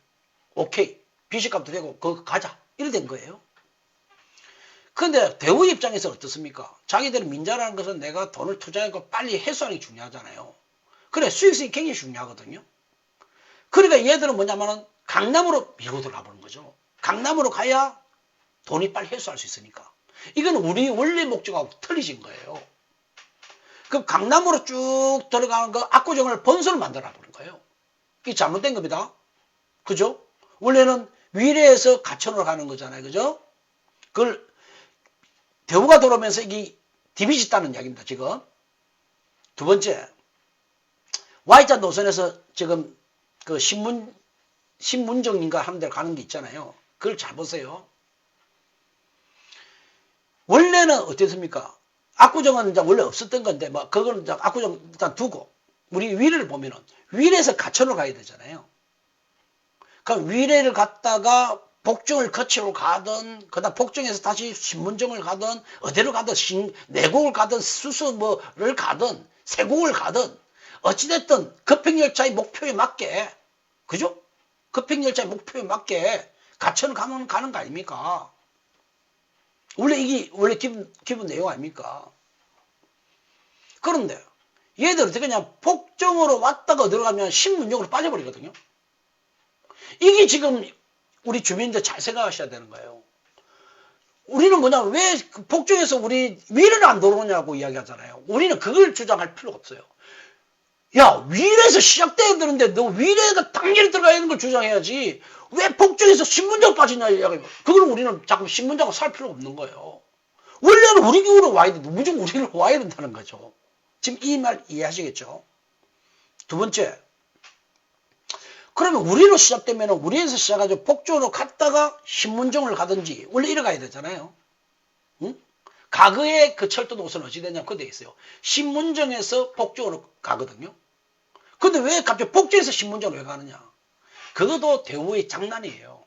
오케이 비식값도 되고 그거 가자 이래 된 거예요. 근데 대우 입장에서 어떻습니까? 자기들은 민자라는 것은 내가 돈을 투자하고 빨리 회수하는 게 중요하잖아요. 그래 수익성이 굉장히 중요하거든요. 그러니까 얘들은 뭐냐면은 강남으로 밀고 들어가 보는 거죠. 강남으로 가야 돈이 빨리 회수할 수 있으니까. 이건 우리 원래 목적하고 틀리신 거예요. 그럼 강남으로 쭉 들어가는 거 압구정을 본선을 만들어 보는 거예요. 이게 잘못된 겁니다. 그죠? 원래는 위례에서 가천으로 가는 거잖아요. 그죠? 그걸 대우가 들어오면서 이게 디비짓다는 이야기입니다. 지금. 두 번째, Y자 노선에서 지금 그 신문정인가 하는 데로 가는 게 있잖아요. 그걸 잘 보세요. 원래는 어땠습니까? 압구정은 이제 원래 없었던 건데, 뭐, 그거는 이제 압구정 일단 두고, 우리 위례를 보면은, 위례에서 가천으로 가야 되잖아요. 그럼 위례를 갔다가 복정을 거치러 가든, 그 다음 복정에서 다시 신문정을 가든, 어디로 가든, 내곡을 가든, 수서뭐를 가든, 세곡을 가든, 어찌됐든 급행열차의 목표에 맞게, 그죠? 급행열차의 목표에 맞게 가천을 가면 가는 거 아닙니까? 원래 이게 원래 기본 내용 아닙니까? 그런데 얘들 어떻게 그냥 복정으로 왔다가 들어가면 신문역으로 빠져버리거든요. 이게 지금 우리 주민들 잘 생각하셔야 되는 거예요. 우리는 뭐냐면 왜 복정에서 우리 위례를 안 들어오냐고 이야기하잖아요. 우리는 그걸 주장할 필요가 없어요. 야 위례에서 시작돼야 되는데 너 위례가 당연히 들어가야 되는 걸 주장해야지 왜 복정에서 신문역 빠지냐 이야기. 그걸 우리는 자꾸 신문역으로 살 필요가 없는 거예요. 원래는 우리 기구로 와야 돼. 무조건 우리를 와야 된다는 거죠. 지금 이 말 이해하시겠죠? 두 번째, 그러면 우리로 시작되면 우리에서 시작해가지고 복조로 갔다가 신문정을 가든지 원래 이래 가야 되잖아요. 응? 과거에 그 철도 노선은 어찌 되냐 그거 돼 있어요. 신문정에서 복조로 가거든요. 근데 왜 갑자기 복조에서 신문정으로 왜 가느냐? 그것도 대우의 장난이에요.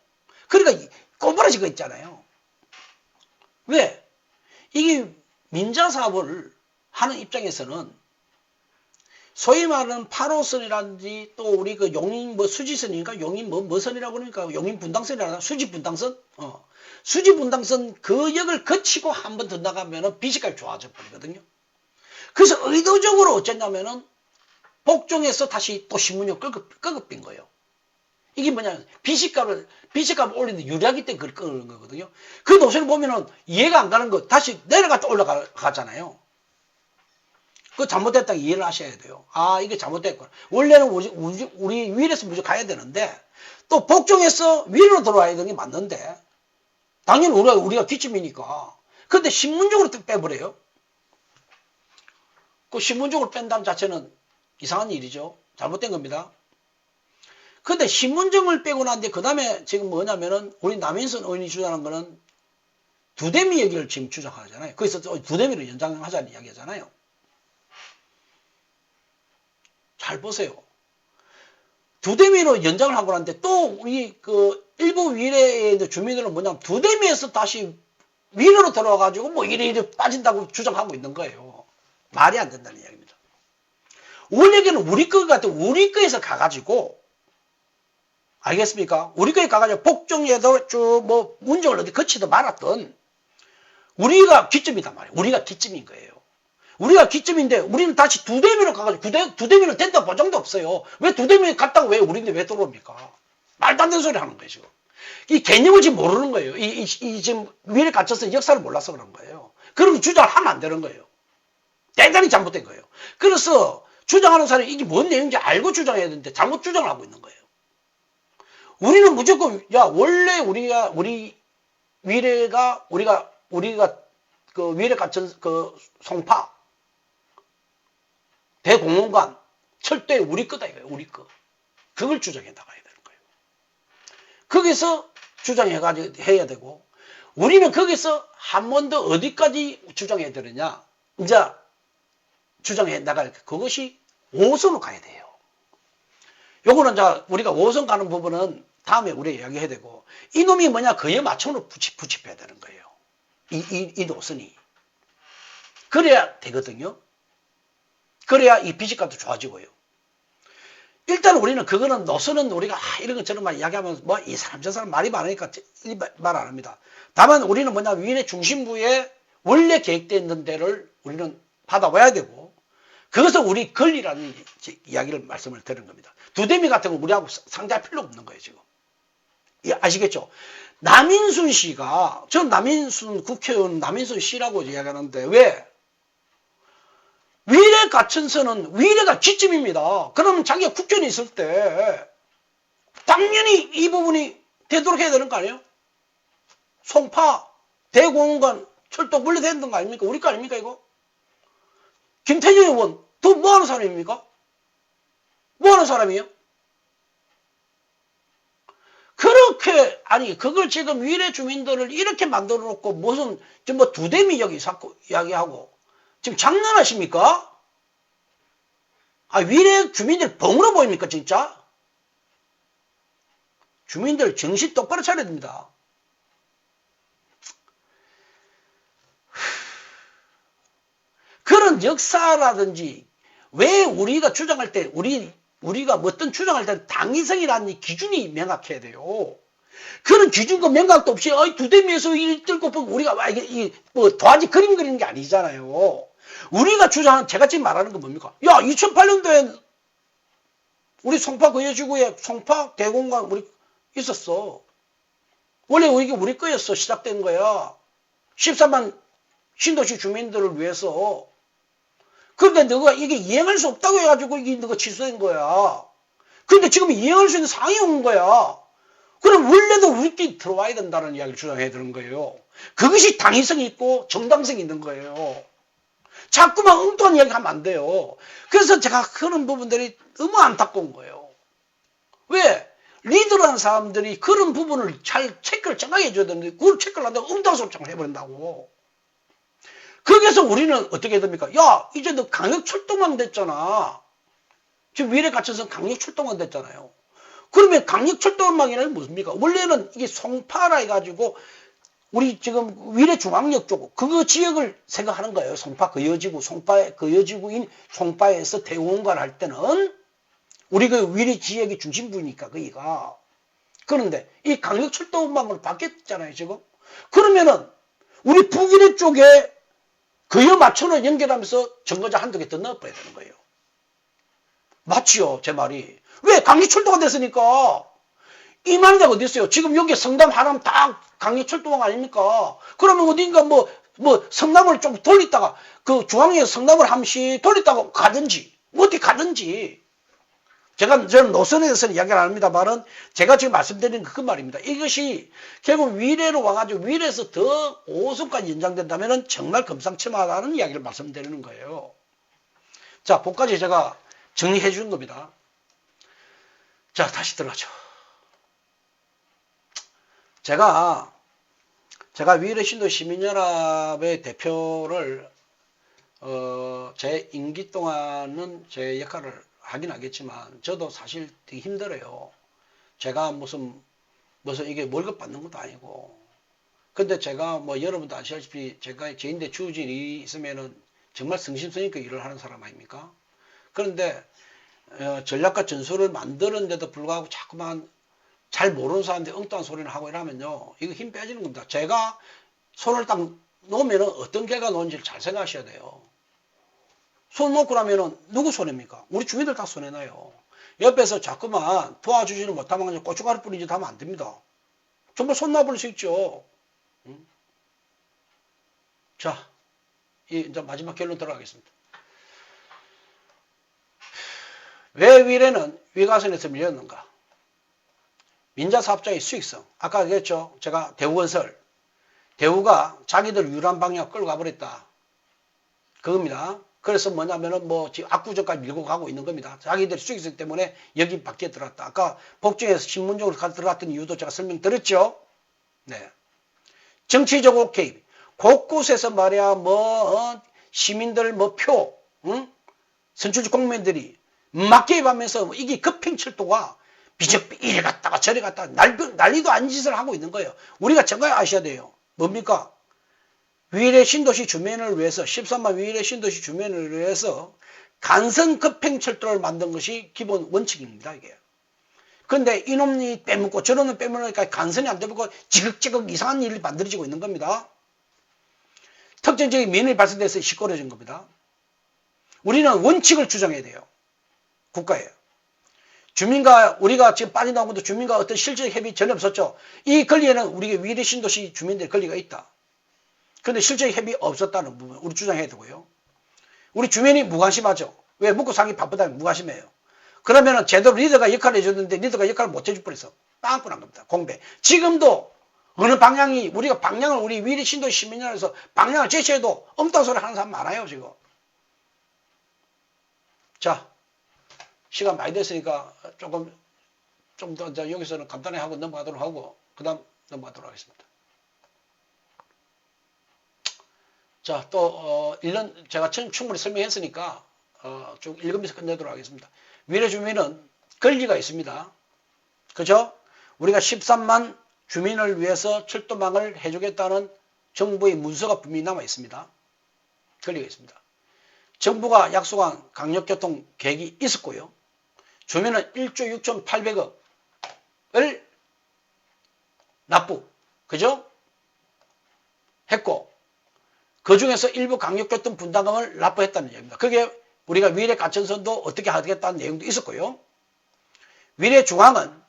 그러니까 꼬부라진 거 있잖아요. 왜? 이게 민자 사업을 하는 입장에서는 소위 말하는 8호선이라든지 또 우리 그 용인 뭐 수지선인가 용인 뭐 선이라고 그러니까 용인 분당선이라나 수지 분당선 수지 분당선 그 역을 거치고 한 번 더 나가면은 비식값이 좋아져 버리거든요. 그래서 의도적으로 어쨌냐면은 복종해서 다시 또 신문역 끄급빈 거예요. 이게 뭐냐면 비식값을 올리는데 유리하기 때문에 그걸 끄는 거거든요. 그 노선을 보면은 이해가 안 가는 거 다시 내려갔다 올라가잖아요. 그 잘못됐다 이해를 하셔야 돼요. 아, 이게 잘못됐구나. 원래는 우리 위에서 무조건 가야 되는데, 또 복종해서 위로 들어와야 되는 게 맞는데, 당연히 우리가 뒷짐이니까. 근데 신문적으로 빼버려요. 그 신문적으로 뺀다는 자체는 이상한 일이죠. 잘못된 겁니다. 근데 신문적을 빼고 난데, 그 다음에 지금 뭐냐면은, 우리 남인선 의원이 주장하는 거는 두대미 얘기를 지금 주장하잖아요. 그래서 두대미를 연장하자는 이야기 하잖아요. 잘 보세요. 두대미로 연장을 하고 났는데 또 우리 그 일부 위례에 있는 주민들은 뭐냐면 두대미에서 다시 위로로 들어와가지고 뭐 이래 빠진다고 주장하고 있는 거예요. 말이 안 된다는 이야기입니다. 원래는 우리 거 같은 우리 거에서 가가지고 알겠습니까? 우리 거에 가가지고 복종에도 쭉 뭐 문정을 어디 거치도 말았던 우리가 기점이단 말이에요. 우리가 기점인 거예요. 우리가 기점인데 우리는 다시 두대미로 가가지고 두대미로 된다 보장도 없어요. 왜 두대미 갔다고 왜 우리인데 왜 들어옵니까? 말도 안 되는 소리 하는 거예요 지금. 이 개념을 지금 모르는 거예요. 이 지금 위에 갇혀서 역사를 몰라서 그런 거예요. 그런 주장을 하면 안 되는 거예요. 대단히 잘못된 거예요. 그래서 주장하는 사람이 이게 뭔 내용인지 알고 주장해야 되는데 잘못 주장을 하고 있는 거예요. 우리는 무조건 원래 우리 위례가 우리가 그 위례 갇힌 그 송파 대공원관 철도에 우리 거다 이거예요. 우리 거. 그걸 주장해 나가야 되는 거예요. 거기서 주장해가지고 해야 되고 우리는 거기서 한 번 더 어디까지 주장해야 되느냐 이제 주장해 나갈 그것이 5호선으로 가야 돼요. 요거는 이제 우리가 5호선 가는 부분은 다음에 우리가 이야기해야 되고 이놈이 뭐냐 그에 맞춰서 부집해야 되는 거예요. 이 노선이. 그래야 되거든요. 그래야 이 비식값도 좋아지고요. 일단 우리는 그거는 노선은 우리가 이런 것처럼 막 이야기하면 뭐 이 사람 저 사람 말이 많으니까 말 안 합니다. 다만 우리는 뭐냐 위원회 중심부에 원래 계획되어 있는 데를 우리는 받아와야 되고 그것은 우리 권리라는 이야기를 말씀을 드린 겁니다. 두대미 같은 거 우리하고 상대할 필요 없는 거예요 지금. 아시겠죠? 남인순 씨가 전 남인순 국회의원 남인순 씨라고 이야기하는데 왜? 위례 가천선은 위례가 기점입니다. 그러면 자기가 국회의원이 있을 때 당연히 이 부분이 되도록 해야 되는 거 아니에요? 송파, 대공원관, 철도 물려야 되는 거 아닙니까? 우리 거 아닙니까 이거? 김태년 의원 더 뭐하는 사람입니까? 뭐하는 사람이에요? 그렇게 아니 그걸 지금 위례 주민들을 이렇게 만들어 놓고 무슨 뭐 두대미 여기 자꾸 이야기하고 지금 장난하십니까? 아 위례 주민들 벙으로 보입니까 진짜? 주민들 정신 똑바로 차려야 됩니다. 그런 역사라든지 왜 우리가 주장할 때 우리가 어떤 주장할 때 당위성이라는 기준이 명확해야 돼요. 그런 기준과 명확도 없이 두대미에서 이 뜰고 보면 우리가 이게 뭐 도화지 그림 그리는 게 아니잖아요. 우리가 주장하는 제가 지금 말하는 건 뭡니까? 야 2008년도에 우리 송파 거여지구에 송파 대공관 우리 있었어. 원래 이게 우리 거였어. 시작된 거야. 13만 신도시 주민들을 위해서. 그런데 너가 이게 이행할 수 없다고 해가지고 이게 너가 취소된 거야. 근데 지금 이행할 수 있는 상황이 온 거야. 그럼 원래도 우리끼리 들어와야 된다는 이야기를 주장해야 되는 거예요. 그것이 당위성이 있고 정당성이 있는 거예요. 자꾸만 엉뚱한 이야기 하면 안 돼요. 그래서 제가 그런 부분들이 너무 안타까운 거예요. 왜? 리더라는 사람들이 그런 부분을 잘 체크를 정확히 해줘야 되는데 그걸 체크를 한다고 엉뚱한 소리 해버린다고. 거기서 우리는 어떻게 해야 됩니까? 야 이제 너 강력철도망 됐잖아. 지금 위례 갇혀서 강력철도망 됐잖아요. 그러면 강력철도망이라는 게 무엇입니까? 원래는 이게 송파라 해가지고 우리 지금 위례 중앙역 쪽 그 지역을 생각하는 거예요. 송파 거여지구, 송파 거여지구인 송파에서 대우원가를 할 때는 우리 그 위례 지역이 중심부니까 거기가. 그런데 이 강력철도망으로 바뀌었잖아요 지금. 그러면은 우리 북위례 쪽에 거여 맞춰서 연결하면서 정거장 한두 개 더 넣어버려야 되는 거예요. 맞지요 제 말이. 왜? 강력철도가 됐으니까. 이만한 데가 어디 있어요? 지금 여기 성남 하남 다 강력철도망 아닙니까? 그러면 어딘가 뭐 성남을 좀 돌리다가 그 중앙에서 성남을 함시 돌리다가 가든지 어디 가든지. 저는 노선에 대해서는 이야기를 안 합니다만은 제가 지금 말씀드리는 그 말입니다. 이것이 결국 위례로 와가지고 위례에서 더 5호선까지 연장된다면 정말 금상첨화라는 이야기를 말씀드리는 거예요. 자, 그까지 제가 정리해 주는 겁니다. 자, 다시 들어가죠. 제가 위례 신도 시민연합의 대표를 제 임기 동안은 제 역할을 하긴 하겠지만 저도 사실 되게 힘들어요. 제가 무슨 이게 월급 받는 것도 아니고. 근데 제가 뭐 여러분도 아시다시피 제가 제인데 주진이 있으면은 정말 성심성의껏 일을 하는 사람 아닙니까? 그런데 전략과 전술을 만드는데도 불구하고 자꾸만 잘 모르는 사람들이 엉뚱한 소리를 하고 이러면요 이거 힘 빼지는 겁니다. 제가 손을 딱 놓으면은 어떤 결과가 나오는지를 잘 생각하셔야 돼요. 손 놓고 나면은 누구 손해입니까? 우리 주민들 다 손해나요. 옆에서 자꾸만 도와주지는 못하면 고춧가루 뿌리지 하면 안 됩니다. 정말 손 놔버릴 수 있죠. 자, 이제 마지막 결론 들어가겠습니다. 왜 위례는 위가선에서 밀렸는가? 민자사업자의 수익성. 아까 얘기했죠. 제가 대우건설. 대우가 자기들 유란 방향 끌고 가버렸다. 그겁니다. 그래서 뭐냐면은 지금 압구정까지 밀고 가고 있는 겁니다. 자기들 수익성 때문에 여기 밖에 들어갔다. 아까 복정에서 신문적으로 들어갔던 이유도 제가 설명드렸죠. 네. 정치적 개입. 곳곳에서 말이야, 시민들 표, 응? 선출직 공무원들이 막 개입하면서 이게 급행철도가 비적비 이래 갔다가 저래 갔다가 난리도 아닌 짓을 하고 있는 거예요. 우리가 정말 아셔야 돼요. 뭡니까? 위례 신도시 주민을 위해서 13만 위례 신도시 주민을 위해서 간선 급행철도를 만든 것이 기본 원칙입니다. 이게. 근데 이놈이 빼먹고 저놈은 빼먹으니까 간선이 안 되고 지극지극 이상한 일이 만들어지고 있는 겁니다. 특정적인 민원이 발생돼서 시끄러워진 겁니다. 우리는 원칙을 주장해야 돼요. 국가에. 주민과 우리가 지금 빠져나온 것도 주민과 어떤 실질적 협의 전혀 없었죠. 이 권리에는 우리 위례 신도시 주민들의 권리가 있다. 그런데 실제 협의 없었다는 부분 우리 주장해야 되고요. 우리 주민이 무관심하죠. 왜? 먹고 살기 바쁘다면 무관심해요. 그러면 제대로 리더가 역할을 해줬는데 리더가 역할을 못 해줄 뻔해서 빵꾸난 겁니다. 공백. 지금도 어느 방향이 우리가 방향을 우리 위례 신도 시민연합에서 방향을 제시해도 엉뚱한 소리 하는 사람 많아요 지금. 자, 시간 많이 됐으니까 좀 더 여기서는 간단히 하고 넘어가도록 하고 그 다음 넘어가도록 하겠습니다. 자, 또 1년 제가 충분히 설명했으니까 쭉 읽으면서 끝내도록 하겠습니다. 위례 주민은 권리가 있습니다. 그죠? 우리가 13만 주민을 위해서 철도망을 해주겠다는 정부의 문서가 분명히 남아 있습니다. 권리가 있습니다. 정부가 약속한 강력교통 계획이 있었고요. 주민은 1조 6,800억을 납부, 그죠? 했고 그 중에서 일부 강력교통 분담금을 납부했다는 얘기입니다. 그게 우리가 위례 가천선도 어떻게 하겠다는 내용도 있었고요. 위례 중앙은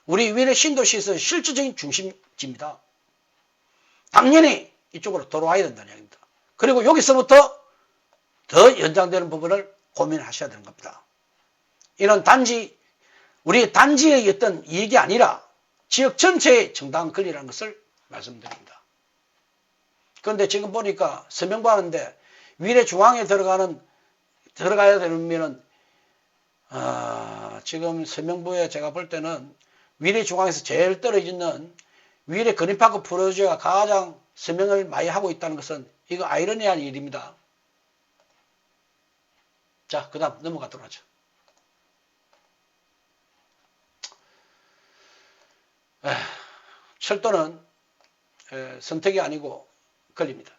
우리 위례 신도시에서 실질적인 중심지입니다. 당연히 이쪽으로 돌아와야 된다는 얘기입니다. 그리고 여기서부터 더 연장되는 부분을 고민하셔야 되는 겁니다. 이런 단지 우리 단지의 어떤 이익이 아니라 지역 전체의 정당한 권리라는 것을 말씀드립니다. 그런데 지금 보니까 서명받는데 위례 중앙에 들어가야 되면은 지금 서명부에 제가 볼 때는 위례 중앙에서 제일 떨어지는 위례 그린파크 프로젝트가 가장 서명을 많이 하고 있다는 것은 이거 아이러니한 일입니다. 자, 그 다음 넘어가도록 하죠. 철도는 선택이 아니고 권리입니다.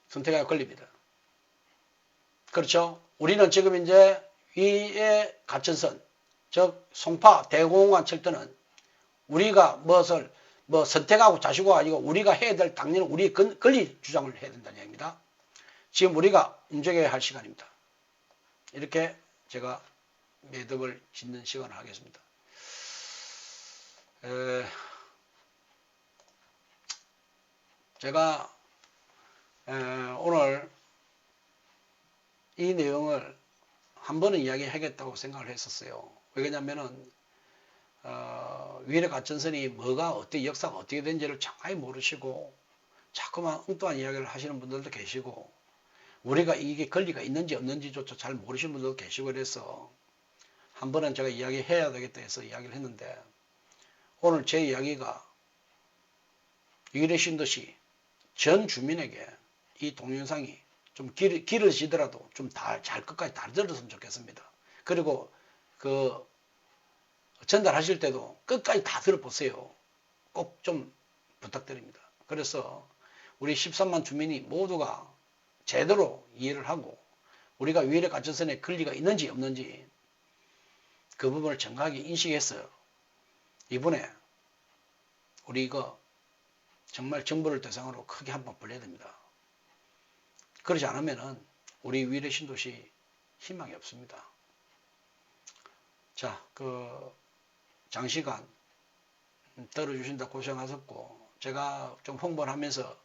선택이 아니고 권리입니다. 그렇죠? 우리는 지금 이제 위의 가천선, 즉 송파 대공원 철도는 우리가 무엇을 선택하고 자시고 아니고 우리가 해야 될 당연히 우리의 권리 주장을 해야 된다는 얘기입니다. 지금 우리가 움직여야 할 시간입니다. 이렇게 제가 매듭을 짓는 시간을 하겠습니다. 제가 오늘 이 내용을 한 번은 이야기하겠다고 생각을 했었어요. 왜냐면은 위례 가천선이 뭐가 어떻게 역사가 어떻게 된지를 정확히 모르시고 자꾸만 엉뚱한 이야기를 하시는 분들도 계시고 우리가 이게 권리가 있는지 없는지조차 잘 모르시는 분들도 계시고 그래서 한 번은 제가 이야기해야 되겠다 해서 이야기를 했는데 오늘 제 이야기가 위례 신도시 전 주민에게 이 동영상이 좀 길어지더라도 좀 잘 끝까지 다 들었으면 좋겠습니다. 그리고 그 전달하실 때도 끝까지 다 들어보세요. 꼭 좀 부탁드립니다. 그래서 우리 13만 주민이 모두가 제대로 이해를 하고 우리가 위례 가천선에 권리가 있는지 없는지 그 부분을 정확하게 인식해서 이번에 우리 이거 정말 정부를 대상으로 크게 한번 벌려야 됩니다. 그러지 않으면은 우리 위례 신도시 희망이 없습니다. 자, 장시간 들어주신다 고생하셨고 제가 좀 홍보를 하면서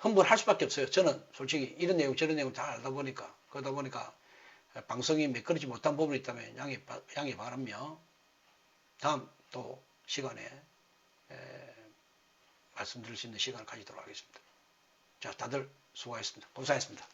홍보를 할 수밖에 없어요. 저는 솔직히 이런 내용 저런 내용 잘 알다 보니까 그러다 보니까 방송이 매끄러지 못한 부분이 있다면 양해 바라며 다음 또 시간에 말씀드릴 수 있는 시간을 가지도록 하겠습니다. 자, 다들 수고하셨습니다. 감사했습니다.